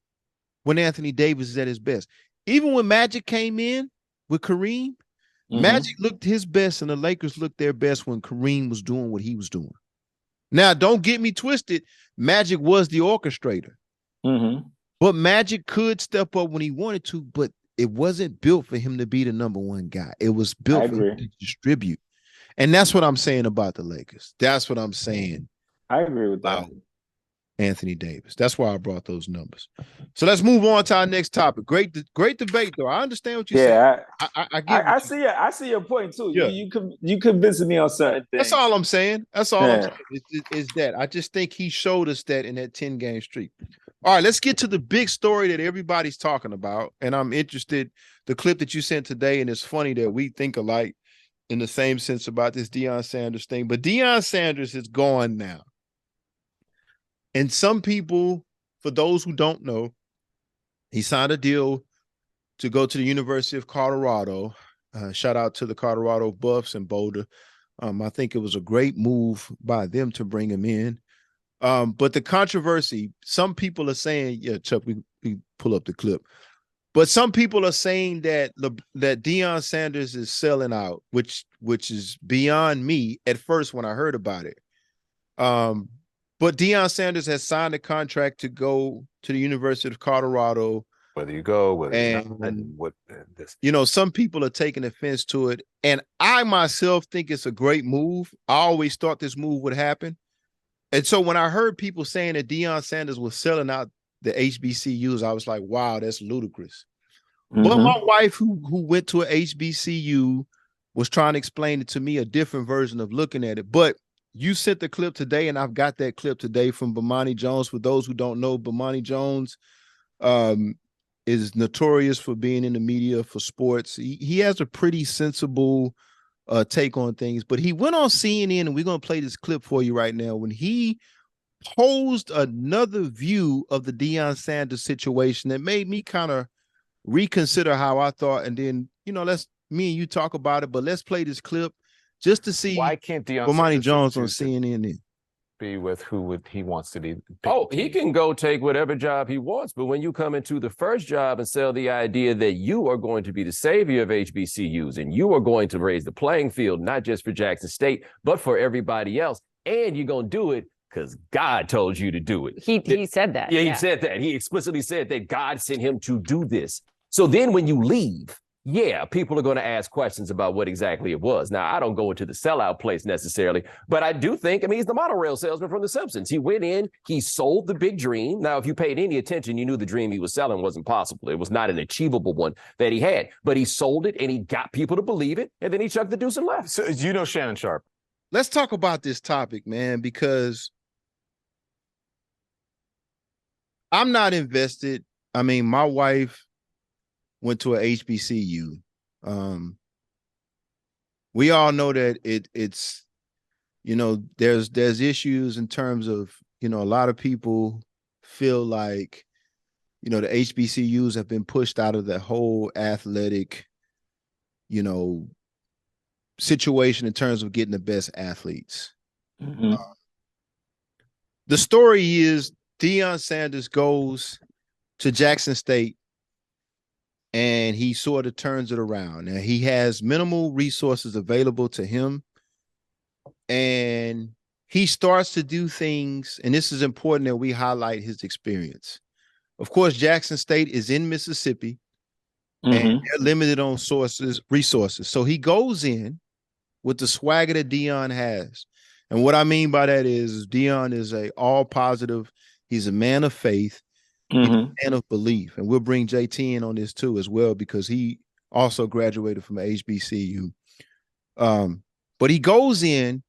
when Anthony Davis is at his best. Even when Magic came in with Kareem, Magic looked his best and the Lakers looked their best when Kareem was doing what he was doing. Now, don't get me twisted. Magic was the orchestrator. But Magic could step up when he wanted to, but it wasn't built for him to be the number one guy. It was built for him to distribute. And that's what I'm saying about the Lakers. That's what I'm saying.
I agree with that.
Anthony Davis. That's why I brought those numbers. So let's move on to our next topic. Great debate, though. I understand what you're saying.
I see your point too. Yeah. You convincing me on certain things.
That's all I'm saying. That's all I'm saying. Is that I just think he showed us that in that 10-game streak. All right, let's get to the big story that everybody's talking about. And I'm interested, the clip that you sent today, and it's funny that we think alike in the same sense about this Deion Sanders thing. But Deion Sanders is gone now. And some people, for those who don't know, he signed a deal to go to the University of Colorado. Shout out to the Colorado Buffs and Boulder. I think it was a great move by them to bring him in. But the controversy, some people are saying, yeah, Chuck, we pull up the clip. But some people are saying that that Deion Sanders is selling out, which is beyond me at first when I heard about it. But Deion Sanders has signed a contract to go to the University of Colorado.
Whether you go, whether
and,
and what this,
some people are taking offense to it. And I myself think it's a great move. I always thought this move would happen. And so when I heard people saying that Deion Sanders was selling out the HBCUs, I was like, wow, that's ludicrous. But my wife, who went to a HBCU, was trying to explain it to me, a different version of looking at it. But you sent the clip today, and I've got that clip today from Bomani Jones. For those who don't know, Bomani Jones is notorious for being in the media for sports. He has a pretty sensible take on things, but he went on CNN, and we're going to play this clip for you right now, when he posed another view of the Deion Sanders situation that made me kind of reconsider how I thought. And then, let's me and you talk about it, but let's play this clip just to see
why can't Deion
Bomani Jones on CNN.
be with who he wants to be.
Oh, he can go take whatever job he wants, but when you come into the first job and sell the idea that you are going to be the savior of HBCUs and you are going to raise the playing field, not just for Jackson State, but for everybody else, and you're going to do it because God told you to do it.
He said that.
Yeah, he said that. He explicitly said that God sent him to do this. So then when you leave, yeah, people are going to ask questions about what exactly it was. Now, I don't go into the sellout place necessarily, but I do think, he's the monorail salesman from The Simpsons. He went in, he sold the big dream. Now, if you paid any attention, you knew the dream he was selling wasn't possible. It was not an achievable one that he had, but he sold it and he got people to believe it, and then he chucked the deuce and left.
So you know Shannon Sharp.
Let's talk about this topic, man, because I'm not invested. My wife went to a HBCU. We all know that it's there's issues in terms of, a lot of people feel like, the HBCUs have been pushed out of the whole athletic, situation in terms of getting the best athletes.
Mm-hmm.
The story is Deion Sanders goes to Jackson State and he sort of turns it around. Now, he has minimal resources available to him, and he starts to do things, and this is important that we highlight his experience. Of course, Jackson State is in Mississippi, and they're limited on resources. So he goes in with the swagger that Deion has. And what I mean by that is Deion is a all positive. He's a man of faith. He's a man of belief. And we'll bring JT in on this too as well, because he also graduated from HBCU. But he goes in,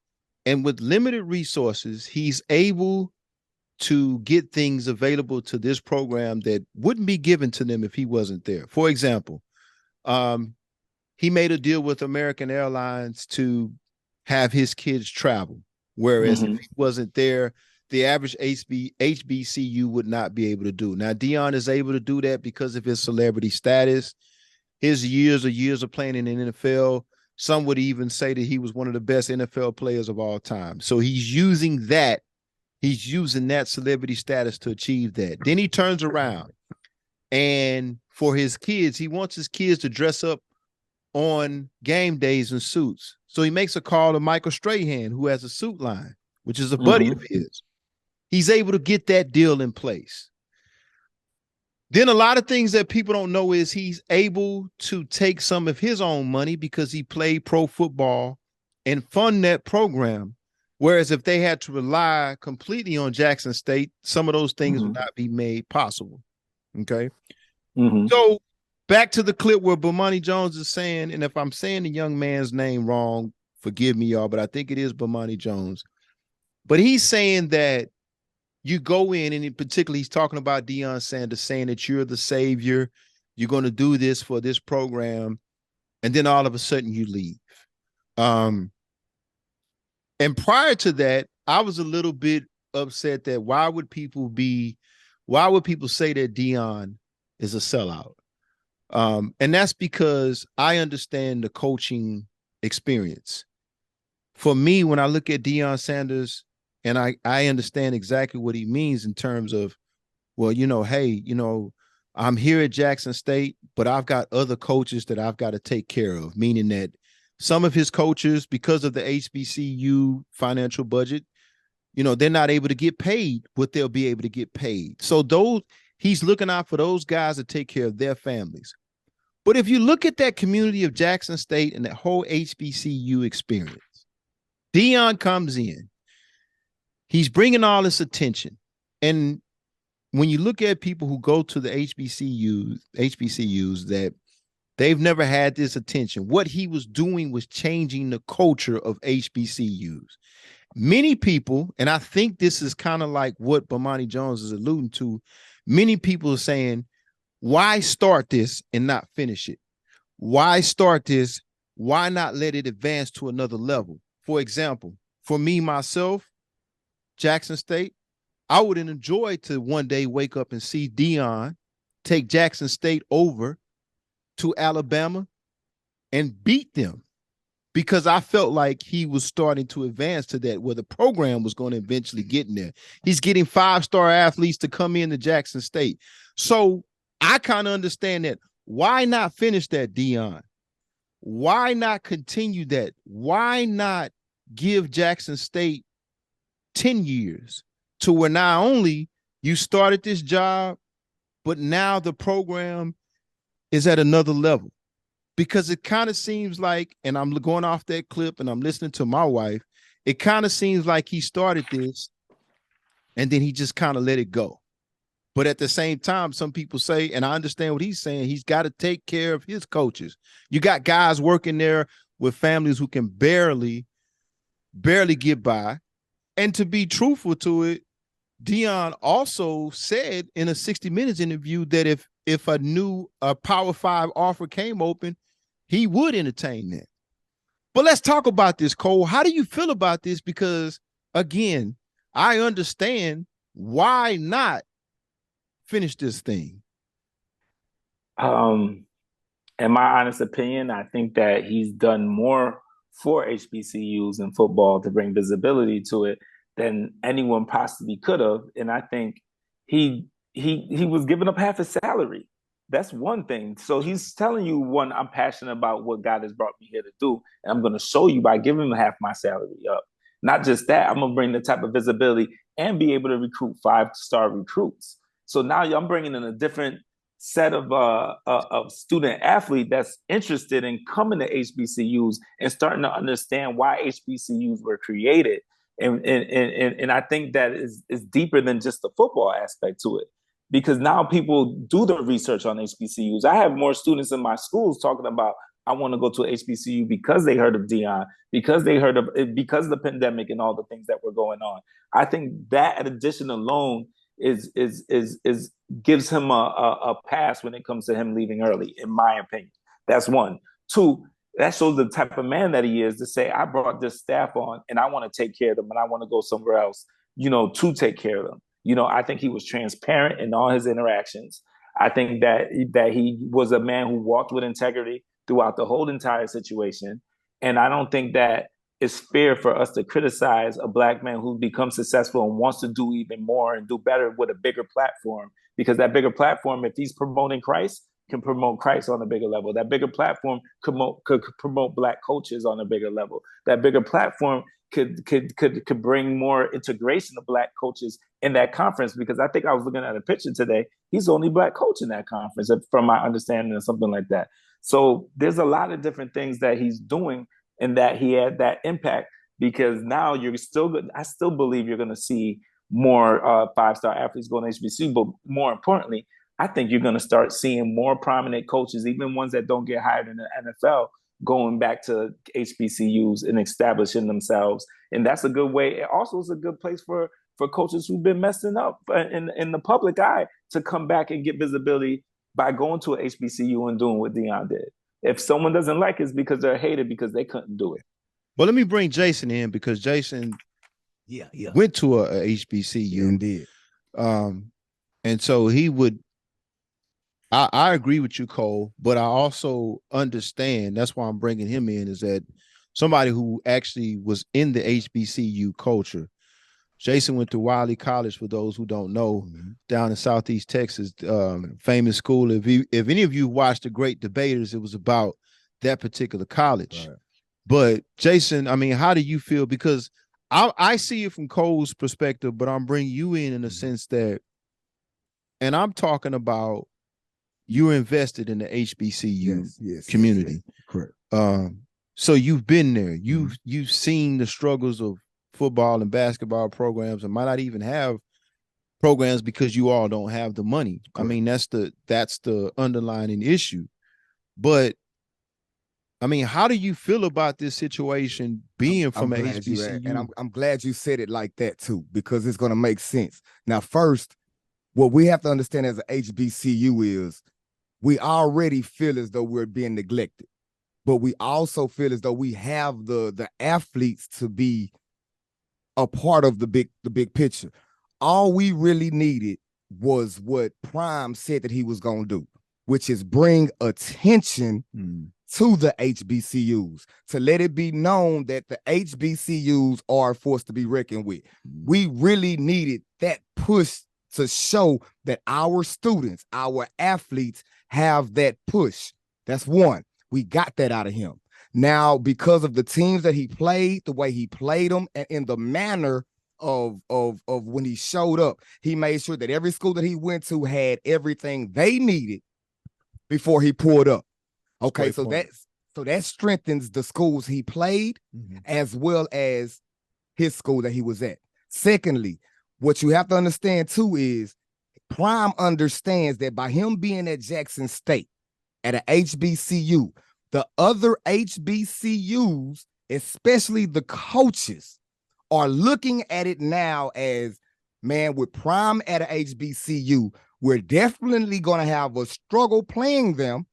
and with limited resources, he's able to get things available to this program that wouldn't be given to them if he wasn't there. For example, he made a deal with American Airlines to have his kids travel, whereas if he wasn't there, the average HBCU would not be able to do. Now, Deion is able to do that because of his celebrity status, his years of playing in the NFL. Some would even say that he was one of the best NFL players of all time. So he's using that celebrity status to achieve that. Then he turns around, and for his kids, he wants his kids to dress up on game days in suits. So he makes a call to Michael Strahan, who has a suit line, which is a buddy of his. He's able to get that deal in place. Then a lot of things that people don't know is he's able to take some of his own money because he played pro football and fund that program. Whereas if they had to rely completely on Jackson State, some of those things would not be made possible. Okay. So back to the clip where Bomani Jones is saying, and if I'm saying the young man's name wrong, forgive me, y'all, but I think it is Bomani Jones. But he's saying that you go in, and in particular, he's talking about Deion Sanders, saying that you're the savior, you're going to do this for this program, and then all of a sudden you leave. And prior to that, I was a little bit upset that why would people say that Deion is a sellout? And that's because I understand the coaching experience. For me, when I look at Deion Sanders, and I understand exactly what he means in terms of, well, hey, I'm here at Jackson State, but I've got other coaches that I've got to take care of, meaning that some of his coaches, because of the HBCU financial budget, they're not able to get paid what they'll be able to get paid. So he's looking out for those guys to take care of their families. But if you look at that community of Jackson State and that whole HBCU experience, Deion comes in. He's bringing all this attention. And when you look at people who go to the HBCUs that they've never had this attention, what he was doing was changing the culture of HBCUs. Many people, and I think this is kind of like what Bomani Jones is alluding to, many people are saying, why start this and not finish it? Why start this? Why not let it advance to another level? For example, for me, myself, Jackson State, I would enjoy to one day wake up and see Deion take Jackson State over to Alabama and beat them. because I felt like he was starting to advance to that where the program was going to eventually get in there. He's getting 5-star athletes to come into Jackson State. So I kind of understand that. Why not finish that, Deion? Why not continue that? Why not give Jackson State 10 years to where not only you started this job, but now the program is at another level? Because it kind of seems like, and I'm going off that clip and I'm listening to my wife, it kind of seems like he started this and then he just kind of let it go. But at the same time, some people say, and I understand what he's saying, he's got to take care of his coaches. You got guys working there with families who can barely get by. And to be truthful to it, Deion also said in a 60 Minutes interview that if a Power 5 offer came open, he would entertain that. But let's talk about this, Cole. How do you feel about this? Because, again, I understand why not finish this thing.
In my honest opinion, I think that he's done more for HBCUs in football to bring visibility to it than anyone possibly could have. And I think he was giving up half his salary. That's one thing. So he's telling you, one, I'm passionate about what God has brought me here to do, and I'm going to show you by giving him half my salary up. Not just that, I'm going to bring the type of visibility and be able to recruit 5-star recruits. So now I'm bringing in a different set of student athlete that's interested in coming to HBCUs and starting to understand why HBCUs were created. And I think that is deeper than just the football aspect to it, because now people do the research on HBCUs. I have more students in my schools talking about, I want to go to a HBCU because they heard of Deion, because they heard of it, because of the pandemic and all the things that were going on. I think that addition alone is gives him a pass when it comes to him leaving early, in my opinion. That's one. Two, that shows the type of man that he is to say, I brought this staff on and I want to take care of them and I want to go somewhere else, to take care of them. I think he was transparent in all his interactions. I think that he was a man who walked with integrity throughout the whole entire situation. And I don't think that it's fair for us to criticize a Black man who becomes successful and wants to do even more and do better with a bigger platform, because that bigger platform, if he's promoting Christ, can promote Christ on a bigger level. That bigger platform could promote Black coaches on a bigger level. That bigger platform could bring more integration of Black coaches in that conference, because I think I was looking at a picture today. He's the only Black coach in that conference, from my understanding, or something like that. So there's a lot of different things that he's doing and that he had that impact, because now I still believe you're going to see more 5-star athletes going to HBCU, but more importantly, I think you're going to start seeing more prominent coaches, even ones that don't get hired in the NFL, going back to HBCUs and establishing themselves. And that's a good way. It also is a good place for coaches who've been messing up in the public eye to come back and get visibility by going to a HBCU and doing what Deion did. If someone doesn't like it, it's because they're hated because they couldn't do it.
Well, let me bring Jason in, because Jason went to a HBCU.
Indeed.
And so he would, I agree with you, Cole, but I also understand, that's why I'm bringing him in, is that somebody who actually was in the HBCU culture. Jason went to Wiley College, for those who don't know, down in Southeast Texas, famous school. If any of you watched The Great Debaters, it was about that particular college. Right. But Jason, I mean, how do you feel? Because I see it from Cole's perspective, but I'm bringing you in a sense that, and I'm talking about, you're invested in the HBCU community.
Yes, correct.
So you've been there. You've seen the struggles of football and basketball programs, and might not even have programs because you all don't have the money. Correct. I mean, that's the underlying issue. But I mean, how do you feel about this situation being from a HBCU?
And I'm glad you said it like that too, because it's going to make sense. Now, first, what we have to understand as an HBCU is we already feel as though we're being neglected, but we also feel as though we have the athletes to be a part of the big picture. All we really needed was what Prime said that he was going to do, which is bring attention to the HBCUs to let it be known that the HBCUs are a force to be reckoned with. We really needed that push to show that our students, our athletes have that push. That's one. We got that out of him. Now, because of the teams that he played, the way he played them, and in the manner of when he showed up, he made sure that every school that he went to had everything they needed before he pulled up. Okay, so that strengthens the schools he played as well as his school that he was at. Secondly, what you have to understand too is Prime understands that by him being at Jackson State at an HBCU, the other HBCUs, especially the coaches, are looking at it now as, man, with Prime at an HBCU, we're definitely going to have a struggle playing them.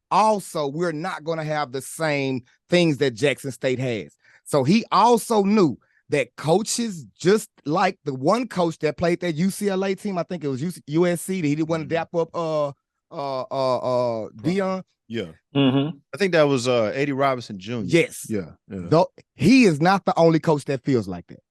Also, we're not going to have the same things that Jackson State has. So he also knew that coaches, just like the one coach that played that UCLA team, I think it was USC, that he didn't want to dap up Dion.
Yeah. I think that was Eddie Robinson Jr.
Yes.
Yeah.
Though he is not the only coach that feels like that.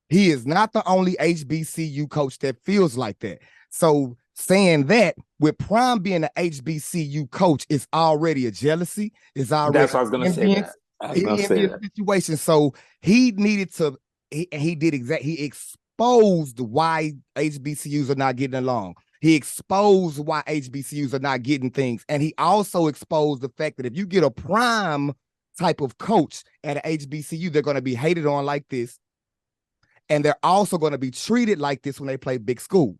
He is not the only HBCU coach that feels like that. So saying that with Prime being an HBCU coach is already a jealousy. Is already
that's what I was going to say. That. I was going to say that.
Situation. So he needed to. He did exactly. He exposed why HBCUs are not getting along. He exposed why HBCUs are not getting things. And he also exposed the fact that if you get a Prime type of coach at an HBCU, they're going to be hated on like this. And they're also going to be treated like this when they play big schools.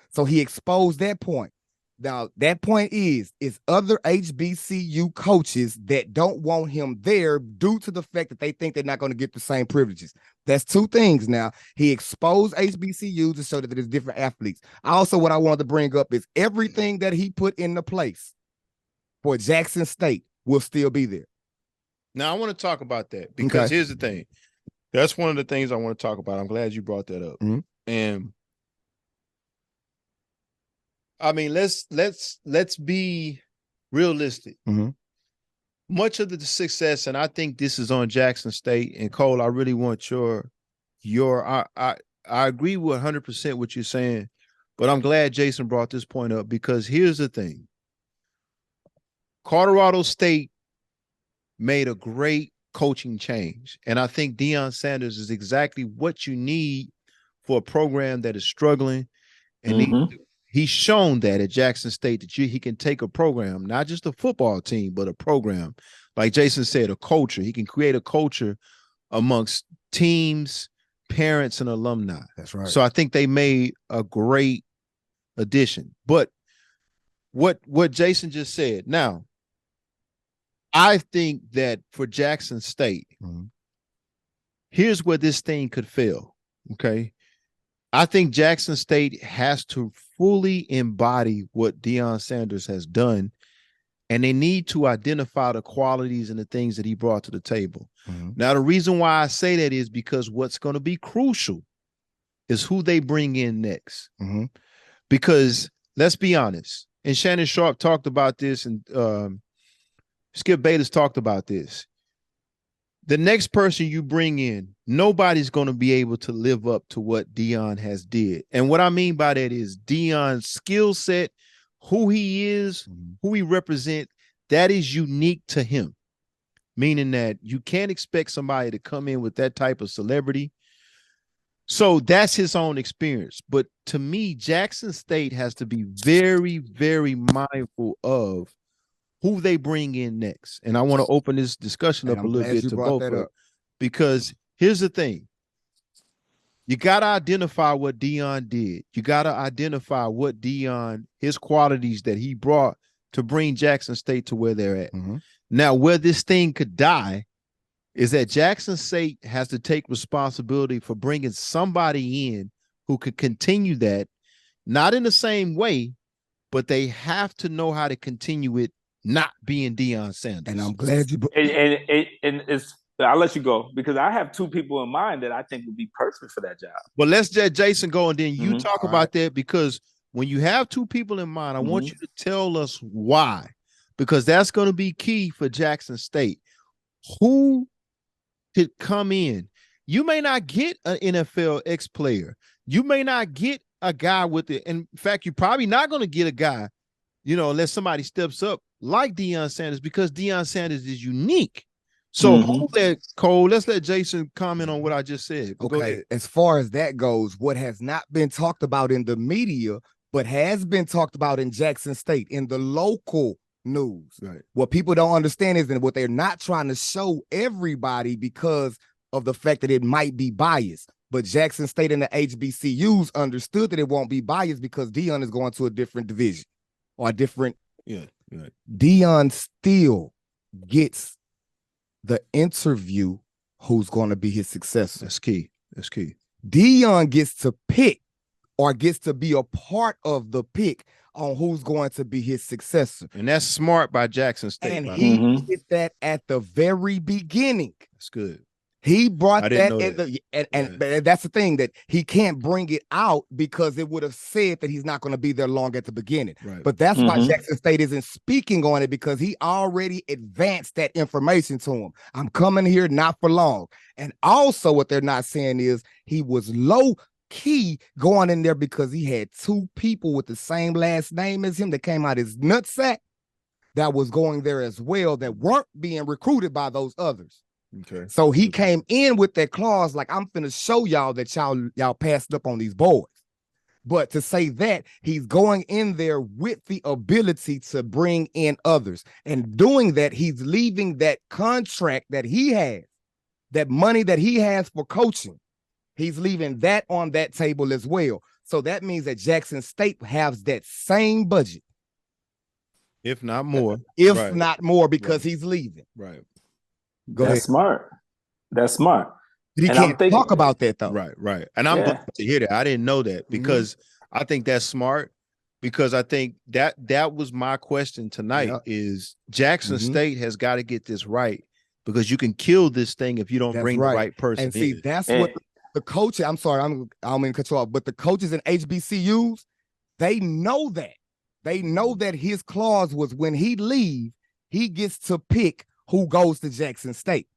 So he exposed that point. Now, that point is other HBCU coaches that don't want him there due to the fact that they think they're not going to get the same privileges. That's two things now. He exposed HBCUs to show that there's different athletes. Also, what I wanted to bring up is everything that he put into place for Jackson State will still be there.
Now, I want to talk about that because here's the thing. That's one of the things I want to talk about. I'm glad you brought that up. And I mean, let's be realistic. Much of the success, and I think this is on Jackson State. And Cole, I really want your I agree with 100% what you're saying, but I'm glad Jason brought this point up because here's the thing. Colorado State made a great coaching change, and I think Deion Sanders is exactly what you need for a program that is struggling, and he's shown that at Jackson State that he can take a program, not just a football team, but a program. Like Jason said, a culture. He can create a culture amongst teams, parents, and alumni.
That's right.
So I think they made a great addition. But what Jason just said, now, I think that for Jackson State, here's where this thing could fail, okay? I think Jackson State has to fully embody what Deion Sanders has done, and they need to identify the qualities and the things that he brought to the table. Now, the reason why I say that is because what's going to be crucial is who they bring in next. Because let's be honest, and Shannon Sharp talked about this, and Skip Bayless talked about this. The next person you bring in, nobody's going to be able to live up to what Deion has did. And what I mean by that is Deion's skill set, who he is, who he represents, that is unique to him. Meaning that you can't expect somebody to come in with that type of celebrity. So that's his own experience. But to me, Jackson State has to be very, very mindful of who they bring in next. And I want to open this discussion up a little bit to both of them. Because here's the thing. You got to identify what Deion did. You got to identify what Deion, his qualities that he brought to bring Jackson State to where they're at. Now, where this thing could die is that Jackson State has to take responsibility for bringing somebody in who could continue that, not in the same way, but they have to know how to continue it not being Deion Sanders.
And I'm glad you.
And it's. I'll let you go because I have two people in mind that I think would be perfect for that job.
Well, let's let Jason go and then you talk about that, because when you have two people in mind, I want you to tell us why. because that's going to be key for Jackson State. Who could come in? You may not get an NFL ex-player. You may not get a guy with it. In fact, you're probably not going to get a guy, unless somebody steps up like Deion Sanders, because Deion Sanders is unique. So let's let Jason comment on what I just said.
Okay, as far as that goes, what has not been talked about in the media, but has been talked about in Jackson State, in the local news.
Right.
What people don't understand is that what they're not trying to show everybody because of the fact that it might be biased. But Jackson State and the HBCUs understood that it won't be biased because Deion is going to a different division or a different.
Yeah. Right.
Deion still gets the interview who's going to be his successor.
That's key. That's key.
Deion gets to pick or gets to be a part of the pick on who's going to be his successor.
And that's smart by Jackson State.
And he did that at the very beginning.
That's good.
He brought that
in
and that's the thing, that he can't bring it out because it would have said that he's not going to be there long at the beginning.
Right.
But that's why Jackson State isn't speaking on it, because he already advanced that information to him. I'm coming here not for long. And also what they're not saying is he was low key going in there because he had two people with the same last name as him that came out his nutsack that was going there as well, that weren't being recruited by those others.
Okay.
So he came in with that clause, like, I'm finna show y'all that y'all passed up on these boys. But to say that, he's going in there with the ability to bring in others. And doing that, he's leaving that contract that he has, that money that he has for coaching, he's leaving that on that table as well. So that means that Jackson State has that same budget.
If not more.
If not more, because he's leaving.
Right.
That's smart. That's smart.
But he can't talk about that though.
Right. And I'm glad to hear that. I didn't know that, because I think that's smart, because I think that was my question tonight is Jackson State has got to get this right, because you can kill this thing if you don't bring the right person.
And see, that's what the coach, I'm sorry, I don't mean to cut you off, but the coaches in HBCUs, they know that. They know that his clause was when he leaves, he gets to pick who goes to Jackson State.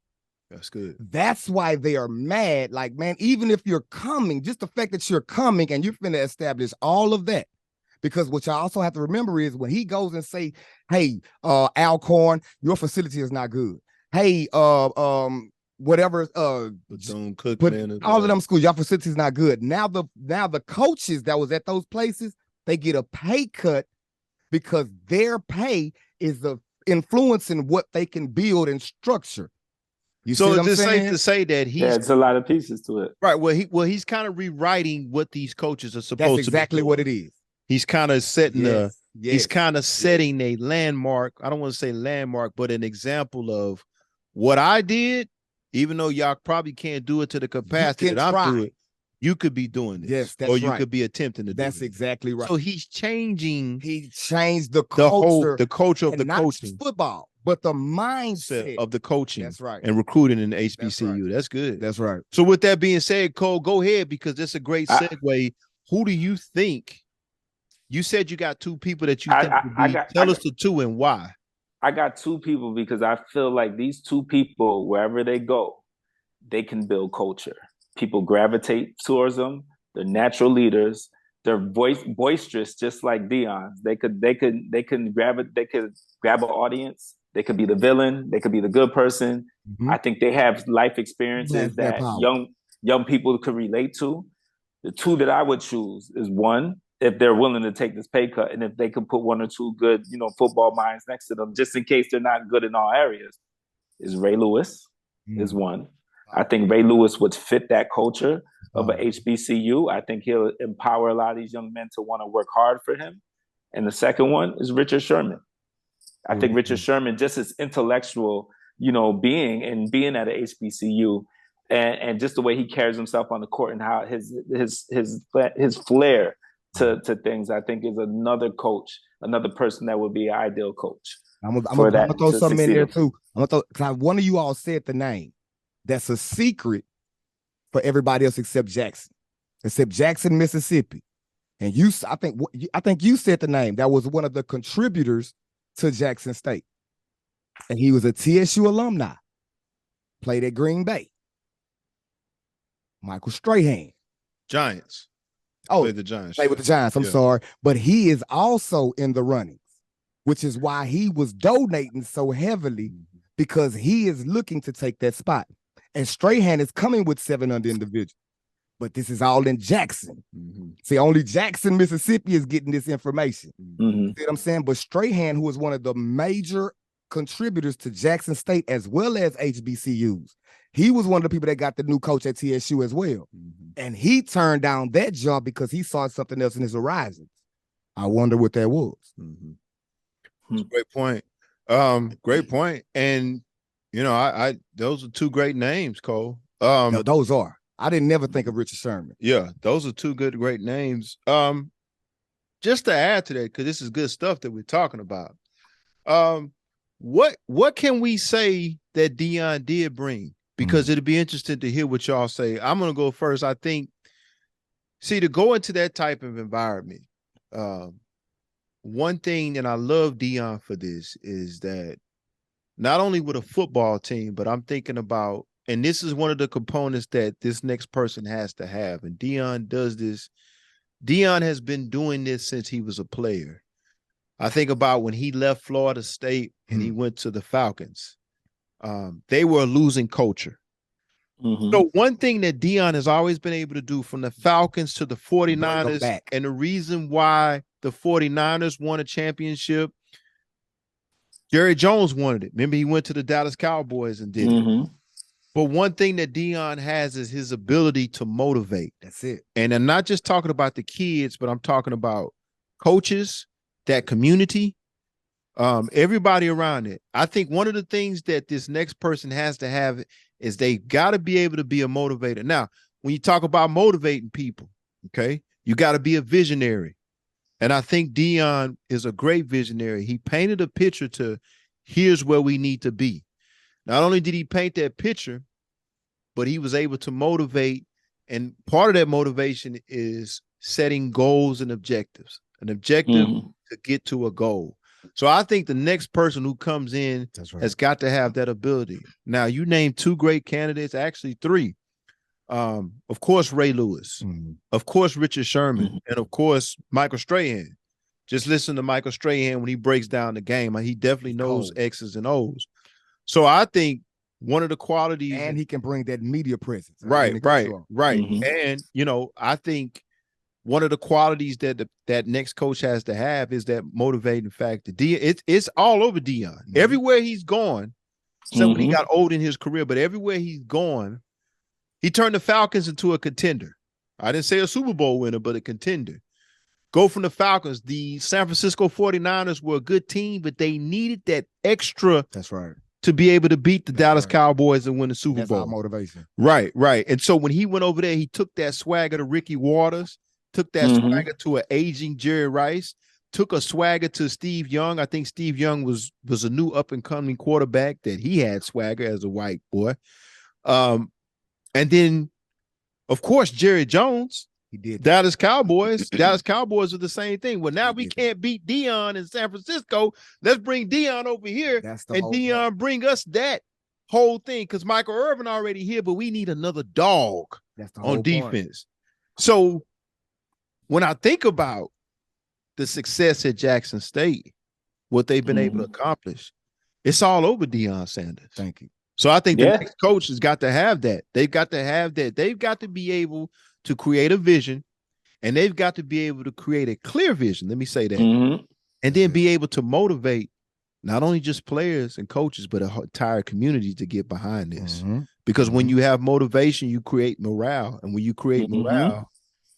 That's good.
That's why they are mad. Like, man, even if you're coming, just the fact that you're coming and you're finna establish all of that. Because what y'all also have to remember is when he goes and say, hey, Alcorn, your facility is not good. Hey, whatever, all of them schools, your facility is not good. Now the coaches that was at those places, they get a pay cut because their pay is the influencing what they can build and structure.
So it's just safe to say that
it's a lot of pieces to it.
Right. Well, he's kind of rewriting what these coaches are supposed to be.
That's exactly what it is.
He's kind of setting he's kind of setting a landmark. I don't want to say landmark, but an example of what I did, even though y'all probably can't do it to the capacity that I'm doing. You could be doing this.
Yes, that's
or you could be attempting to do
That's exactly right.
So he's changing.
He changed the culture.
The culture of the
not
coaching.
Just football, but the mindset
of the coaching.
That's right.
And recruiting in the HBCU. That's good.
That's right.
So with that being said, Cole, go ahead, because that's a great segue. Who do you think? You said you got two people that you think would be. Tell us the two and why.
I got two people because I feel like these two people, wherever they go, they can build culture. People gravitate towards them. They're natural leaders. They're boisterous, just like Deion's. They could grab an audience. They could be the villain. They could be the good person. I think they have life experiences that young people could relate to. The two that I would choose is, one, if they're willing to take this pay cut, and if they could put one or two good, football minds next to them, just in case they're not good in all areas, is Ray Lewis is one. I think Ray Lewis would fit that culture of a HBCU. I think he'll empower a lot of these young men to want to work hard for him. And the second one is Richard Sherman. I think Richard Sherman, just his intellectual, being and being at a HBCU, and just the way he carries himself on the court and how his flair to things, I think is another coach, another person that would be an ideal coach.
I'm gonna throw something in there too. Because one of you all said the name. That's a secret for everybody else except Jackson, Mississippi. And I think you said the name. That was one of the contributors to Jackson State. And he was a TSU alumni. Played at Green Bay. Michael Strahan.
Giants.
Oh,
Played the Giants.
Played with the Giants. I'm
Yeah.
sorry. But he is also in the runnings, which is why he was donating so heavily, because he is looking to take that spot. And Strahan is coming with 7 under individual. But this is all in Jackson. See, only Jackson, Mississippi is getting this information. See what I'm saying? But Strahan, who is one of the major contributors to Jackson State as well as HBCUs, he was one of the people that got the new coach at TSU as well. And he turned down that job because he saw something else in his horizons. I wonder what that was.
Great point. Great point. And you know, I those are 2 great names, Cole.
No, those are. I didn't never think of Richard Sherman.
Yeah, those are 2 great names. Just to add to that, because this is good stuff that we're talking about. What can we say that Deion did bring? Because it'd be interesting to hear what y'all say. I'm gonna go first. I think, to go into that type of environment, one thing, and I love Deion for this, is that not only with a football team, but I'm thinking about, and this is one of the components that this next person has to have. And Deion does this. Deion has been doing this since he was a player. I think about when he left Florida State and he went to the Falcons. They were a losing culture. So one thing that Deion has always been able to do, from the Falcons to the 49ers, and the reason why the 49ers won a championship, Jerry Jones wanted it. Remember, he went to the Dallas Cowboys and did it. But one thing that Deion has is his ability to motivate.
That's it.
And I'm not just talking about the kids, but I'm talking about coaches, that community, everybody around it. I think one of the things that this next person has to have is they got to be able to be a motivator. Now, when you talk about motivating people, okay, you got to be a visionary. And I think Deion is a great visionary. He painted a picture to, here's where we need to be. Not only did he paint that picture, but he was able to motivate. And part of that motivation is setting goals and objectives, an objective to get to a goal. So I think the next person who comes in has got to have that ability. Now, you named 2 great candidates, actually 3. Of course, Ray Lewis, of course, Richard Sherman, and of course, Michael Strahan. Just listen to Michael Strahan when he breaks down the game. He definitely knows X's and O's. So I think one of the qualities,
and he can bring that media presence.
Right. And, you know, I think one of the qualities that that next coach has to have is that motivating factor. It's all over Deion. Everywhere he's gone, except when he got old in his career, but everywhere he's gone, he turned the Falcons into a contender. I didn't say a Super Bowl winner, but a contender. Go from the Falcons. The San Francisco 49ers were a good team, but they needed that extra.
That's right.
To be able to beat the Dallas Cowboys and win the Super Bowl.
That's our motivation.
Right. And so when he went over there, he took that swagger to Ricky Waters, took that swagger to an aging Jerry Rice, took a swagger to Steve Young. I think Steve Young was a new up-and-coming quarterback that he had swagger as a white boy. And then, of course, Jerry Jones.
He did.
Dallas Cowboys. Dallas Cowboys are the same thing. Well, now we can't beat Deion in San Francisco. Let's bring Deion over here, and Deion bring us that whole thing, because Michael Irvin already here, but we need another dog on defense. So when I think about the success at Jackson State, what they've been able to accomplish, it's all over Deion Sanders.
Thank you.
So I think the next coach has got to have that. They've got to have that. They've got to be able to create a vision, and they've got to be able to create a clear vision. Let me say that. And then be able to motivate not only just players and coaches, but an entire community to get behind this. Because when you have motivation, you create morale. And when you create morale,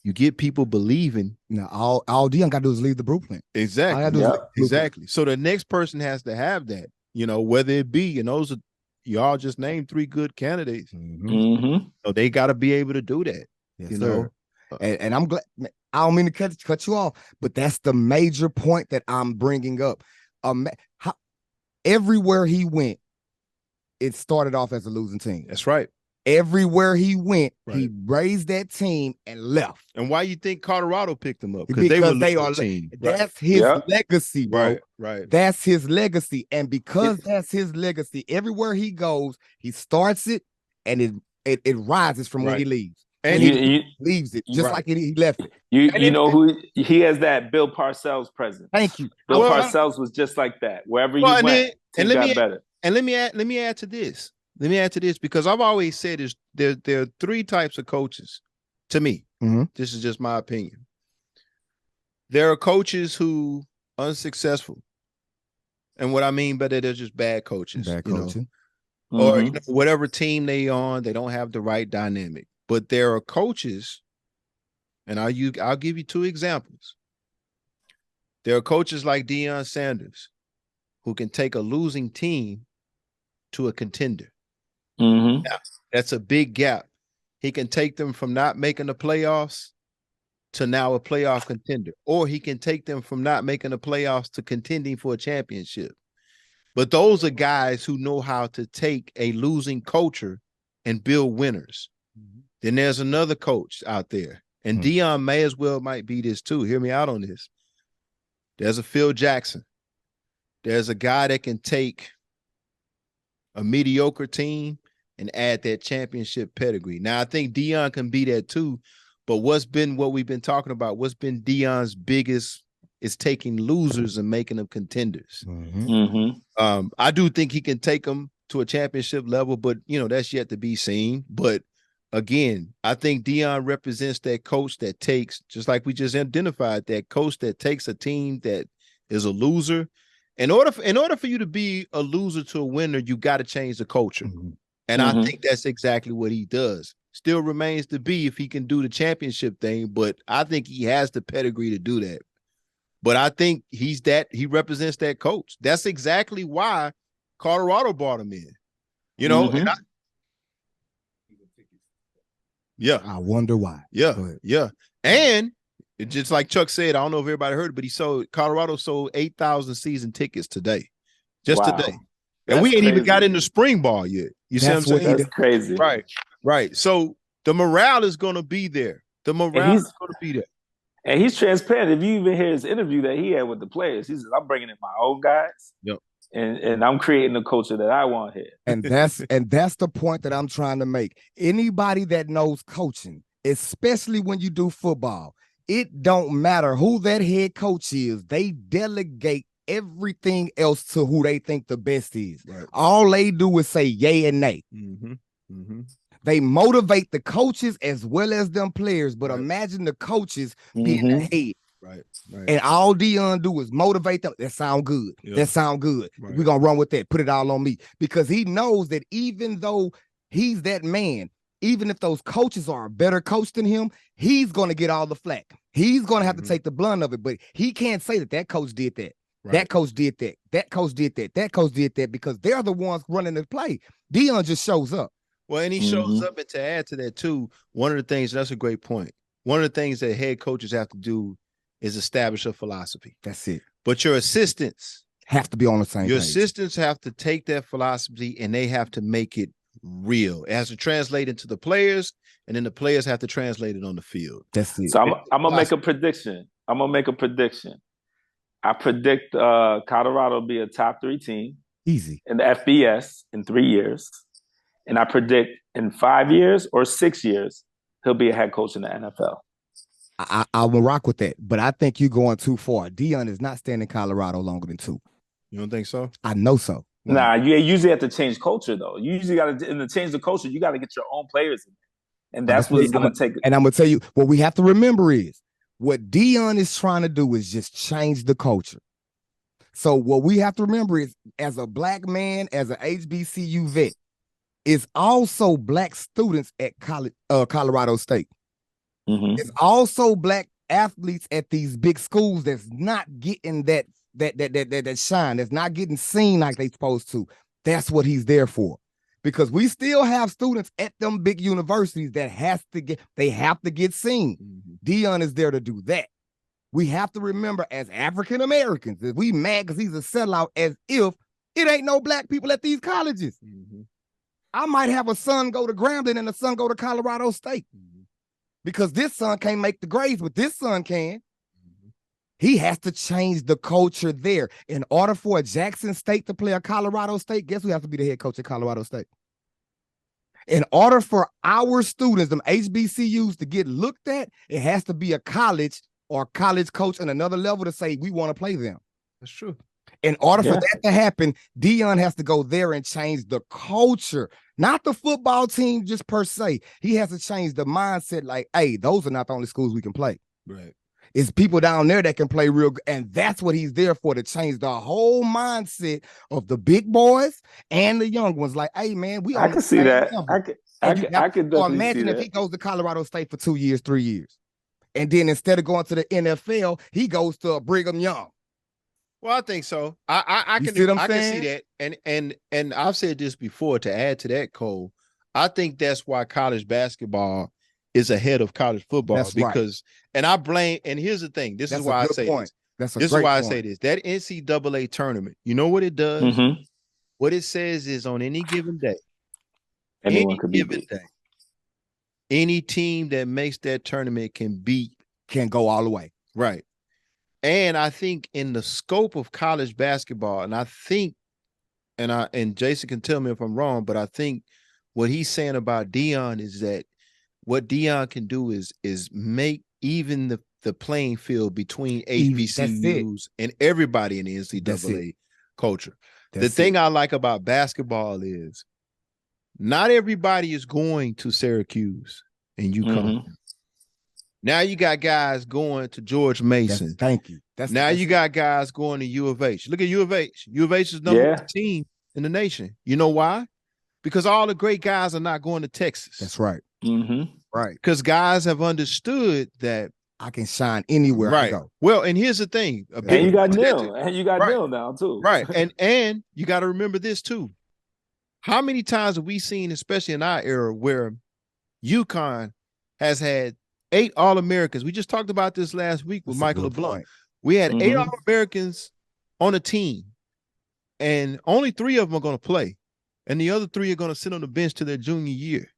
you get people believing.
Now, all Deion got to do is leave the blueprint.
Exactly. Exactly. So the next person has to have that, you know, whether it be, and those are, y'all just named 3 good candidates. So they got to be able to do that.
Yes,
you know,
and I'm glad. I don't mean to cut you off, but that's the major point that I'm bringing up. Everywhere he went, it started off as a losing team.
That's right.
everywhere he went, he raised that team and left.
And why you think Colorado picked him up?
Because they are
team.
That's his legacy, bro.
Right.
That's his legacy. And because that's his legacy, everywhere he goes, he starts it and it rises from when he leaves. And he leaves it just like he left it.
You know who he has, that Bill Parcells presence.
Thank you.
Bill Parcells was just like that. Wherever he went, got better.
And let me add to this. Let me add to this, because I've always said there are three types of coaches to me.
Mm-hmm.
This is just my opinion. There are coaches who are unsuccessful. And what I mean by that, they're just bad coaches.
Bad coaching.
Or whatever team they on, they don't have the right dynamic. But there are coaches, and I'll give you two examples. There are coaches like Deion Sanders who can take a losing team to a contender.
Mm-hmm.
Now, that's a big gap. He can take them from not making the playoffs to now a playoff contender, or he can take them from not making the playoffs to contending for a championship. But those are guys who know how to take a losing culture and build winners. Then there's another coach out there, and Deion may as well might be this too. Hear me out on this. There's a Phil Jackson. There's a guy that can take a mediocre team and add that championship pedigree. Now, I think Deion can be that too, but what we've been talking about, what's been Deion's biggest is taking losers and making them contenders. I do think he can take them to a championship level, but that's yet to be seen. But again, I think Deion represents that coach that takes, just like we just identified, that coach that takes a team that is a loser. In order for you to be a loser to a winner, you got to change the culture. And I think that's exactly what he does. Still remains to be if he can do the championship thing, but I think he has the pedigree to do that. But I think he represents that coach. That's exactly why Colorado brought him in. And
I wonder why.
Yeah. And just like Chuck said, I don't know if everybody heard it, but Colorado sold 8,000 season tickets today. Just today. And we ain't even got into spring ball yet. You see what I'm saying?
That's crazy.
Right. So the morale is going to be there. The morale is going to be there.
And he's transparent. If you even hear his interview that he had with the players, he says, I'm bringing in my own guys.
Yep.
And I'm creating the culture that I want here.
And that's the point that I'm trying to make. Anybody that knows coaching, especially when you do football, it don't matter who that head coach is. They delegate everything else to who they think the best is. Right. All they do is say yay and nay. They motivate the coaches as well as them players, but imagine the coaches being the head. Right. And all Deion do is motivate them. That sound good. That sound good. We're going to run with that. Put it all on me. Because he knows that even though he's that man, even if those coaches are a better coach than him, he's going to get all the flack. He's going to have to take the blunt of it, but he can't say that coach did that. That coach did that. That coach did that. That coach did that, because they're the ones running the play. Deion just shows up.
Well, and he shows up, and to add to that too, one of the things, that's a great point. One of the things that head coaches have to do is establish a philosophy.
That's it.
But your assistants
have to be on the same
Your
page.
assistants have to take that philosophy and they have to make it real. It has to translate into the players, and then the players have to translate it on the field.
That's it.
So I'm gonna make a prediction. I predict Colorado will be a top 3 team.
Easy.
In the FBS in 3 years. And I predict in 5 years or 6 years, he'll be a head coach in the NFL.
I will rock with that, but I think you're going too far. Deion is not staying in Colorado longer than 2.
You don't think so?
I know so.
Nah, you usually have to change culture, though. You usually got to change the culture. You got to get your own players in there. And that's what it's going to take.
And I'm going to tell you, what we have to remember is what Deion is trying to do is just change the culture. So what we have to remember is, as a black man, as an HBCU vet, is also black students at Colorado State. It's also black athletes at these big schools that's not getting that shine, that's not getting seen like they supposed to. That's what he's there for. Because we still have students at them big universities that have to get seen. Deion is there to do that. We have to remember, as African Americans, that we mad because he's a sellout, as if it ain't no black people at these colleges. I might have a son go to Grambling and a son go to Colorado State because this son can't make the grades, but this son can. He has to change the culture there. In order for a Jackson State to play a Colorado State, guess who has to be the head coach at Colorado State? In order for our students, them HBCUs, to get looked at, it has to be a college or college coach on another level to say, we want to play them.
That's true.
In order for that to happen, Deion has to go there and change the culture, not the football team just per se. He has to change the mindset like, hey, those are not the only schools we can play.
Right.
It's people down there that can play real good. And that's what he's there for, to change the whole mindset of the big boys and the young ones. Like, hey, man,
I can see that. I could definitely
imagine
see
if
that.
he goes to Colorado State for 2 years, 3 years. And then instead of going to the NFL, he goes to Brigham Young.
Well, I think so. I can see that. And I've said this before to add to that, Cole. I think that's why college basketball is ahead of college football.
That's
because and I blame, and here's the thing. This is why I say this.
That's
this is why I say this. That NCAA tournament, you know what it does?
Mm-hmm.
What it says is on any given day,
anyone could be beat.
Any team that makes that tournament
can go all the way.
Right. And I think in the scope of college basketball, and I think, and Jason can tell me if I'm wrong, but I think what he's saying about Deion is that what Deion can do is make even the playing field between HBCUs and everybody in the NCAA culture. The thing I like about basketball is not everybody is going to Syracuse and UConn. Mm-hmm. Now you got guys going to George Mason.
Thank you.
Now you got guys going to U of H. Look at U of H. U of H is number one team in the nation. You know why? Because all the great guys are not going to Texas.
That's right.
Mm-hmm.
Right.
Because guys have understood that
I can shine anywhere I go.
Well, and here's the thing.
And you got Neil. And you got Neil now too.
Right. And you got to remember this too. How many times have we seen, especially in our era, where UConn has had 8 All-Americans? We just talked about this last week with Michael LeBlanc. We had 8 All-Americans on a team, and only 3 of them are going to play, and the other 3 are going to sit on the bench to their junior year.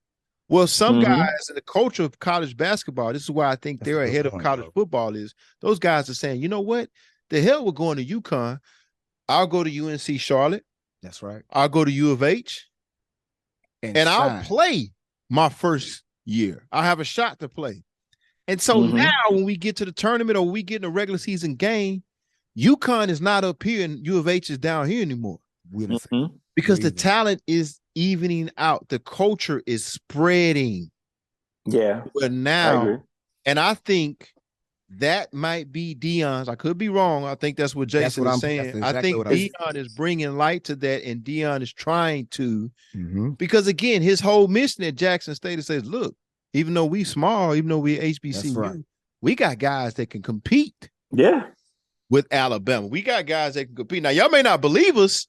Well, some guys in the culture of college basketball, this is why I think they're ahead of college football, is those guys are saying, you know what? The hell we're going to UConn. I'll go to UNC Charlotte.
That's right.
I'll go to U of H, and I'll play my first year. I'll have a shot to play. And so now when we get to the tournament or we get in a regular season game, UConn is not up here and U of H is down here anymore. Because the talent is evening out. The culture is spreading.
Yeah.
But now, and I think that might be Deion's. I could be wrong. I think that's what Jason is saying. Exactly, I think Deion is bringing light to that, and Deion is trying to, because again, his whole mission at Jackson State is says, look, even though we small, even though we HBCU, we got guys that can compete.
Yeah.
With Alabama. We got guys that can compete. Now, y'all may not believe us,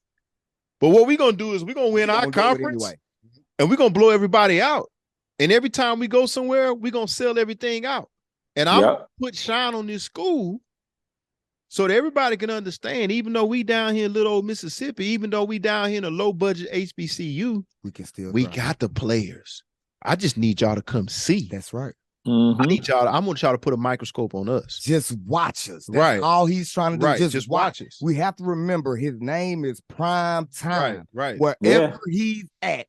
but what we're going to do is we're going to win our conference and we're going to blow everybody out. And every time we go somewhere, we're going to sell everything out. And I'm going to put shine on this school so that everybody can understand, even though we down here in little old Mississippi, even though we down here in a low budget HBCU, we got the players. I just need y'all to come see.
That's right.
I want y'all to put a microscope on us.
Just watch us. That's all he's trying to do.
Just watch us.
We have to remember his name is Prime Time.
Right.
Wherever he's at,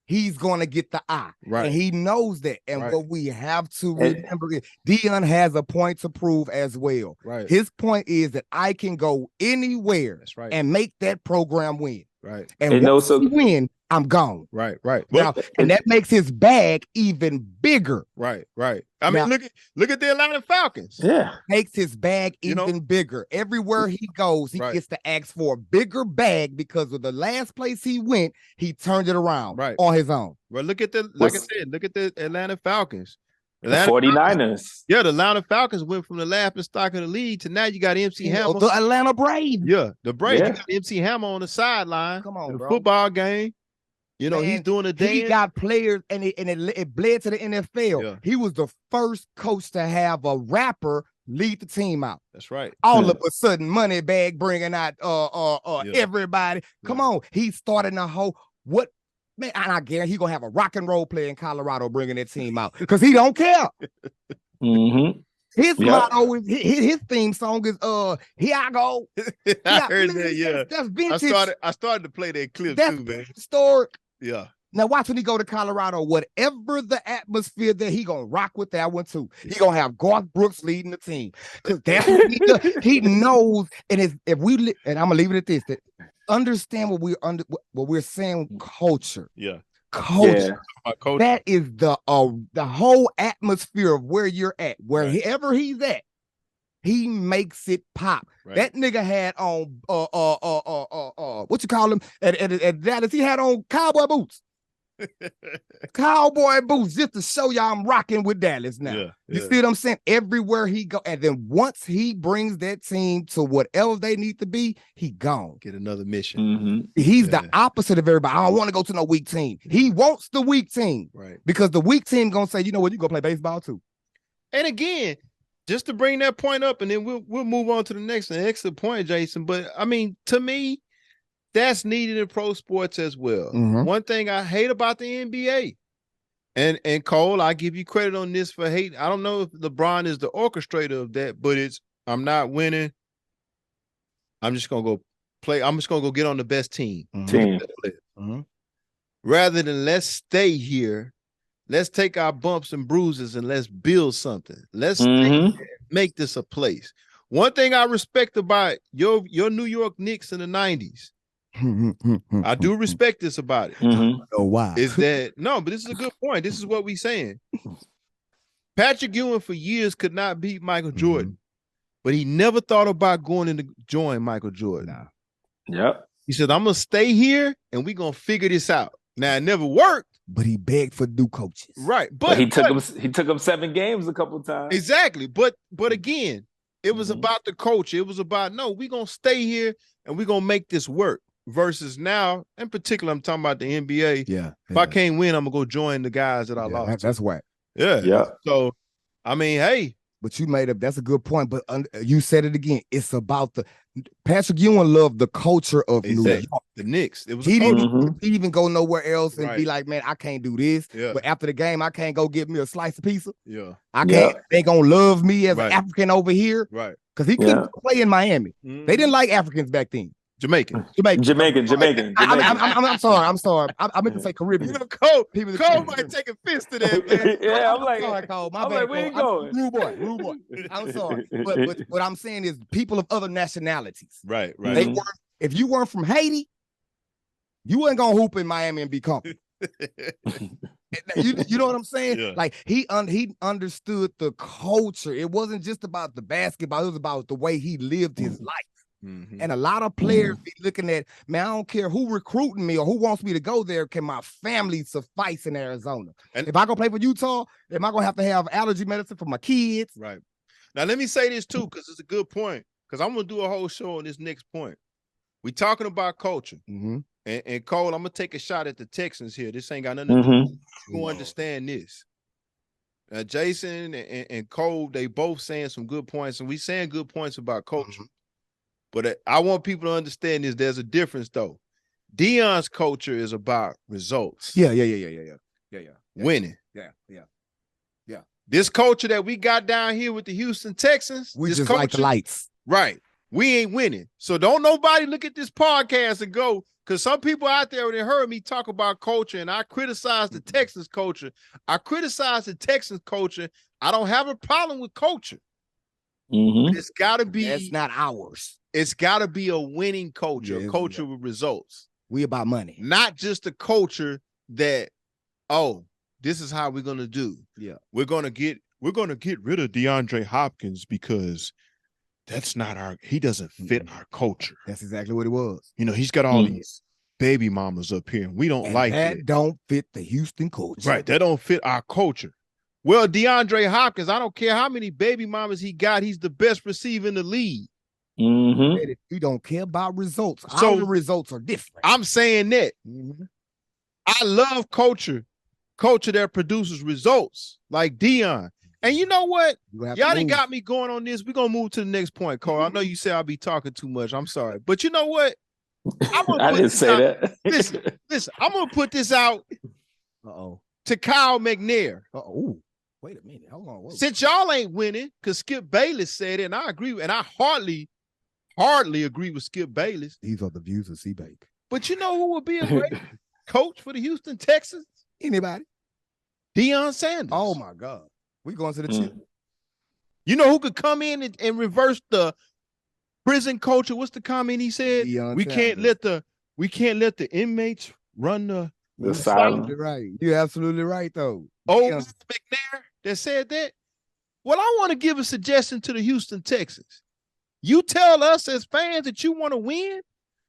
he's going to get the eye. Right. And he knows that. And what we have to remember is Deion has a point to prove as well. Right. His point is that I can go anywhere and make that program win.
Right.
And once he win, I'm gone.
Right.
Now, and that makes his bag even bigger.
Right. I mean, look at the Atlanta Falcons.
Yeah.
Makes his bag even bigger. Everywhere he goes, he gets to ask for a bigger bag because of the last place he went, he turned it around on his own.
Well, look at like I said, look at the Atlanta Falcons.
The 49ers.
The Atlanta Falcons went from the laughing stock of the league to now you got MC Hammer.
The Atlanta Braves.
Yeah, the Braves. You got MC Hammer on the sideline.
Come on,
the
bro.
Football game. You know, he's doing a dance.
He got players, and it bled to the NFL. Yeah. He was the first coach to have a rapper lead the team out.
That's right.
All of a sudden, Moneybag bringing out everybody. Come on. He's starting a whole Man, and I guarantee he gonna have a rock and roll player in Colorado bringing that team out because he don't care.
Mm-hmm.
His motto is his theme song is here I go.
I heard that. Yeah,
that's vintage.
I started to play that clip
that's
too, man.
Historic.
Yeah.
Now watch when he go to Colorado. Whatever the atmosphere there, he gonna rock with that one too. He gonna have Garth Brooks leading the team because that's what he does. He knows. And if we and I'm gonna leave it at this, that understand what we're saying. Culture.
Yeah.
Culture.
Yeah.
That is the whole atmosphere of where you're at, wherever he's at. He makes it pop. Right. That nigga had on what you call him at Dallas? He had on cowboy boots. Cowboy boots just to show y'all I'm rocking with Dallas now. Yeah, you see what I'm saying? Everywhere he go, and then once he brings that team to whatever they need to be, he gone.
Get another mission.
Mm-hmm.
He's the opposite of everybody. I don't want to go to no weak team. He wants the weak team,
right?
Because the weak team gonna say, you know what, you go play baseball too.
And again, just to bring that point up, and then we'll move on to the next one. Excellent point, Jason. But I mean, to me, that's needed in pro sports as well. Mm-hmm. One thing I hate about the NBA, and Cole, I give you credit on this for hate. I don't know if LeBron is the orchestrator of that, but I'm not winning. I'm just gonna go play. I'm just gonna go get on the best team. Mm-hmm. Rather than let's stay here, let's take our bumps and bruises and let's build something. Let's make this a place. One thing I respect about your New York Knicks in the 90s. I do respect this about it.
I don't know why.
Is that but this is a good point. This is what we're saying. Patrick Ewing for years could not beat Michael Jordan, but he never thought about going in to join Michael Jordan.
Yep.
He said, I'm gonna stay here and we're gonna figure this out. Now it never worked.
But he begged for new coaches.
Right.
But he took him 7 games a couple of times.
Exactly. But again, it was about the coach. It was about, no, we're gonna stay here and we're gonna make this work. Versus now, in particular, I'm talking about the NBA.
Yeah.
If I can't win, I'm gonna go join the guys that I lost.
That's whack.
Yeah. So, I mean, hey.
But you made that's a good point. But you said it again. It's about Patrick Ewing loved the culture of New York.
The Knicks. It was
he didn't even go nowhere else and be like, man, I can't do this.
Yeah.
But after the game, I can't go get me a slice of pizza.
Yeah.
I can't. They gonna love me as an African over here.
Right.
Because he couldn't play in Miami. They didn't like Africans back then.
Jamaican.
I'm sorry. I meant to say Caribbean.
Cole might take offense to that, man.
Yeah, I'm like,
sorry, Cole. My bad,
like, where you going?
Rude boy. I'm sorry. But what I'm saying is people of other nationalities.
Right.
If you weren't from Haiti, you ain't gonna hoop in Miami and be comfortable. You know what I'm saying?
Yeah.
Like he understood the culture. It wasn't just about the basketball, it was about the way he lived his life. Mm-hmm. And a lot of players be looking at, man, I don't care who recruiting me or who wants me to go there. Can my family suffice in Arizona? And if I go play for Utah, am I going to have allergy medicine for my kids?
Right. Now, let me say this too, because it's a good point, because I'm going to do a whole show on this next point. We're talking about culture.
Mm-hmm.
And Cole, I'm going to take a shot at the Texans here. This ain't got nothing to do with you. You understand this. Jason and Cole, they both saying some good points, and we saying good points about culture. Mm-hmm. But I want people to understand this. There's a difference, though. Deion's culture is about results.
Yeah.
Winning.
Yeah.
This culture that we got down here with the Houston Texans,
we just like the lights.
Right. We ain't winning. So don't nobody look at this podcast and go, because some people out there, they heard me talk about culture and I criticize the Texans culture. I criticize the Texans culture. I don't have a problem with culture.
Mm-hmm.
It's got to be.
That's not ours.
It's got to be a winning culture, a culture with results.
We about money.
Not just a culture that, this is how we're going to do.
Yeah.
We're going to get rid of DeAndre Hopkins because he doesn't fit our culture.
That's exactly what it was.
You know, he's got all these baby mamas up here and we don't like it.
That don't fit the Houston culture.
Right. That don't fit our culture. Well, DeAndre Hopkins, I don't care how many baby mamas he got. He's the best receiver in the league.
Mm-hmm.
We don't care about results.
So
our results are different.
I'm saying that. Mm-hmm. I love culture that produces results like Deion. And you know what? Y'all done got me going on this. We're going to move to the next point, Cole. I know you say I'll be talking too much. I'm sorry. But you know what?
I didn't say that.
Listen, I'm gonna put this out to Kyle McNair.
Wait a minute. Hold on. Whoa.
Since y'all ain't winning, because Skip Bayless said it, and I agree, and I hardly agree with Skip Bayless.
These are the views of C-Bank.
But you know who would be a great coach for the Houston Texans?
Anybody?
Deion Sanders.
Oh my God. We going to the chip.
You know who could come in and reverse the prison culture? What's the comment he said? We can't let the inmates run the
asylum.
Right. You're absolutely right, though.
McNair that said that. Well, I want to give a suggestion to the Houston Texans. You tell us as fans that you want to win.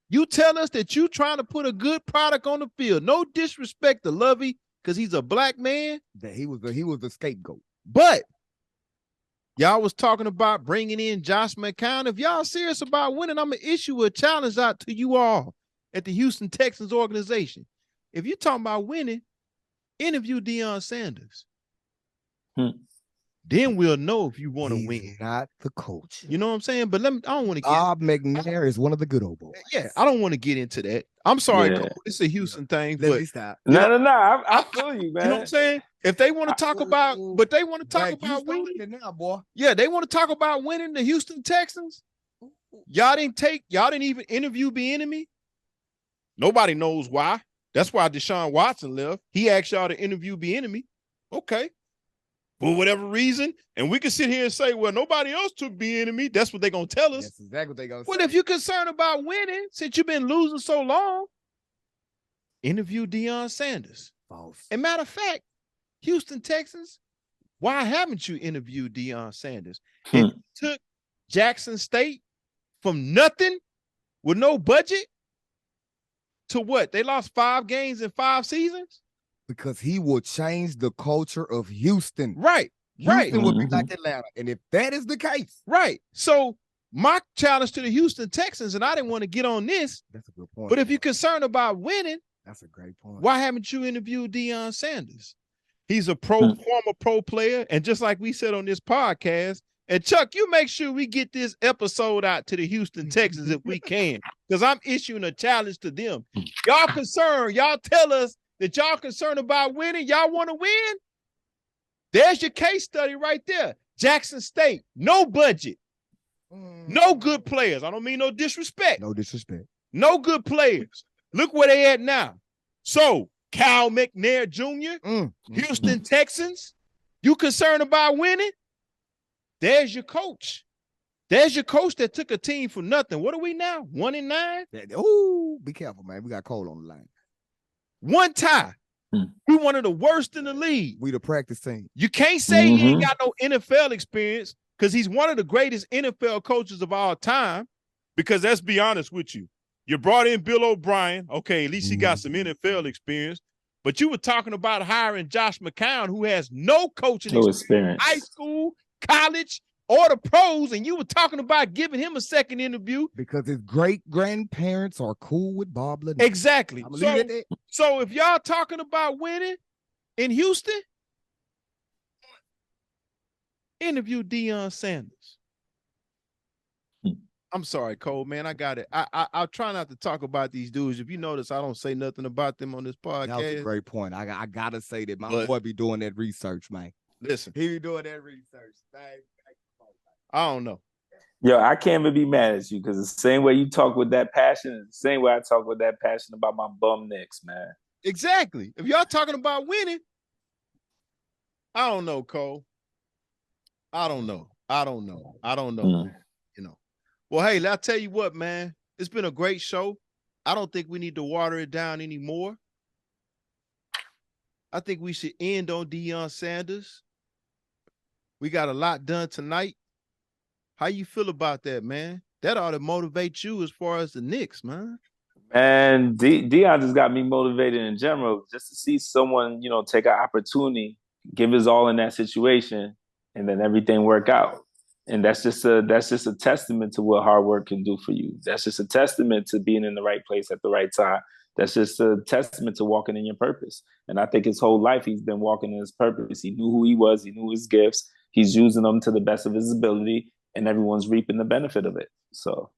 You tell us that you trying to put a good product on the field. No disrespect to Lovey because he's a black man.
That he was the scapegoat.
But y'all was talking about bringing in Josh McCown. If y'all serious about winning, I'm going to issue a challenge out to you all at the Houston Texans organization. If you're talking about winning, interview Deion Sanders. Then we'll know if you want to win.
Not the coach.
You know what I'm saying? But I don't want to get
Bob McNair is one of the good old boys.
Yeah, I don't want to get into that. I'm sorry, Cole. It's a Houston thing.
Let me stop.
No. I feel you, man.
You know what I'm saying? If they want to talk about, but they want to talk about winning
now, boy.
Yeah, they want to talk about winning the Houston Texans. Y'all didn't even interview Bieniemy. Nobody knows why. That's why Deshaun Watson left. He asked y'all to interview Bieniemy. Okay. For whatever reason, and we can sit here and say, well, nobody else took Bieniemy. That's what they're going to tell us.
That's exactly what they're going to say.
Well, if you're concerned about winning, since you've been losing so long, interview Deion Sanders.
False.
And matter of fact, Houston Texans, why haven't you interviewed Deion Sanders? It took Jackson State from nothing with no budget to what? They lost 5 games in 5 seasons?
Because he will change the culture of Houston.
Right.
Houston will be like Atlanta. And if that is the case.
Right. So my challenge to the Houston Texans, and I didn't want to get on this.
That's a good point.
But if you're concerned about winning,
that's a great point.
Why haven't you interviewed Deion Sanders? He's a former pro player. And just like we said on this podcast, and Chuck, you make sure we get this episode out to the Houston Texans if we can, because I'm issuing a challenge to them. Y'all concerned. Y'all tell us that y'all concerned about winning, y'all want to win? There's your case study right there. Jackson State, no budget, no good players. I don't mean no disrespect.
No disrespect.
No good players. Look where they at now. So, Cal McNair Jr., Houston Texans, you concerned about winning? There's your coach. There's your coach that took a team for nothing. What are we now? 1-9?
Oh, be careful, man. We got Cole on the line. 1 tie.
We one of the worst in the league.
We the practice team.
You can't say he ain't got no NFL experience because he's one of the greatest NFL coaches of all time. Because let's be honest with you. You brought in Bill O'Brien. Okay, at least he got some NFL experience. But you were talking about hiring Josh McCown, who has no coaching experience. High school, college, or the pros, and you were talking about giving him a second interview.
Because his great-grandparents are cool with Bob Lanier.
Exactly. So if y'all talking about winning in Houston, interview Deion Sanders. I'm sorry, Cole, man. I got it. I'll try not to talk about these dudes. If you notice, I don't say nothing about them on this podcast.
That was a great point. I got to say that my boy be doing that research, man.
Listen.
He be doing that research.
I don't know.
Yo, I can't even be mad at you because the same way you talk with that passion is the same way I talk with that passion about my bum Knicks, man.
Exactly. If y'all talking about winning, I don't know, Cole. I don't know. You know. Well, hey, I'll tell you what, man. It's been a great show. I don't think we need to water it down anymore. I think we should end on Deion Sanders. We got a lot done tonight. How you feel about that, man? That ought to motivate you as far as the Knicks, man.
And Deion just got me motivated in general, just to see someone, take an opportunity, give his all in that situation, and then everything work out. And that's just a testament to what hard work can do for you. That's just a testament to being in the right place at the right time. That's just a testament to walking in your purpose. And I think his whole life he's been walking in his purpose. He knew who he was. He knew his gifts. He's using them to the best of his ability, and everyone's reaping the benefit of it. So,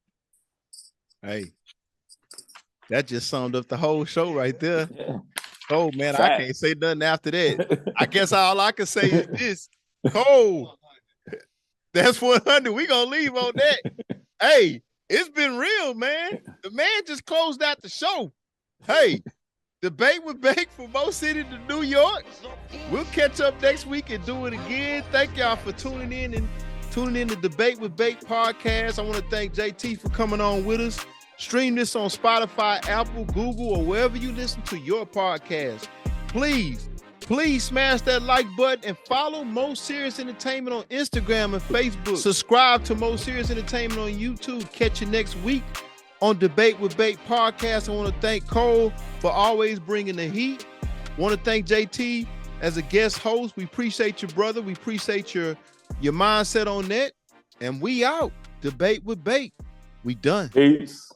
hey, That just summed up the whole show right there.
Yeah.
Oh man, I
Fact.
can't say nothing after that. I guess all I can say is this. Cole, that's 100. We gonna leave on that. Hey, it's been real, man. The man just closed out the show. Hey, Debate with Bake from Mo City to New York. We'll catch up next week and do it again. Thank y'all for tuning in to Debate with Bake podcast. I want to thank JT for coming on with us. Stream this on Spotify, Apple, Google, or wherever you listen to your podcast. Please smash that like button and follow Mo Serious Entertainment on Instagram and Facebook. Subscribe to Mo Serious Entertainment on YouTube. Catch you next week on Debate with Bake podcast. I want to thank Cole for always bringing the heat. Want to thank JT as a guest host. We appreciate you, brother. We appreciate your mindset on that. And we out. Debate with Bake. We done.
Peace.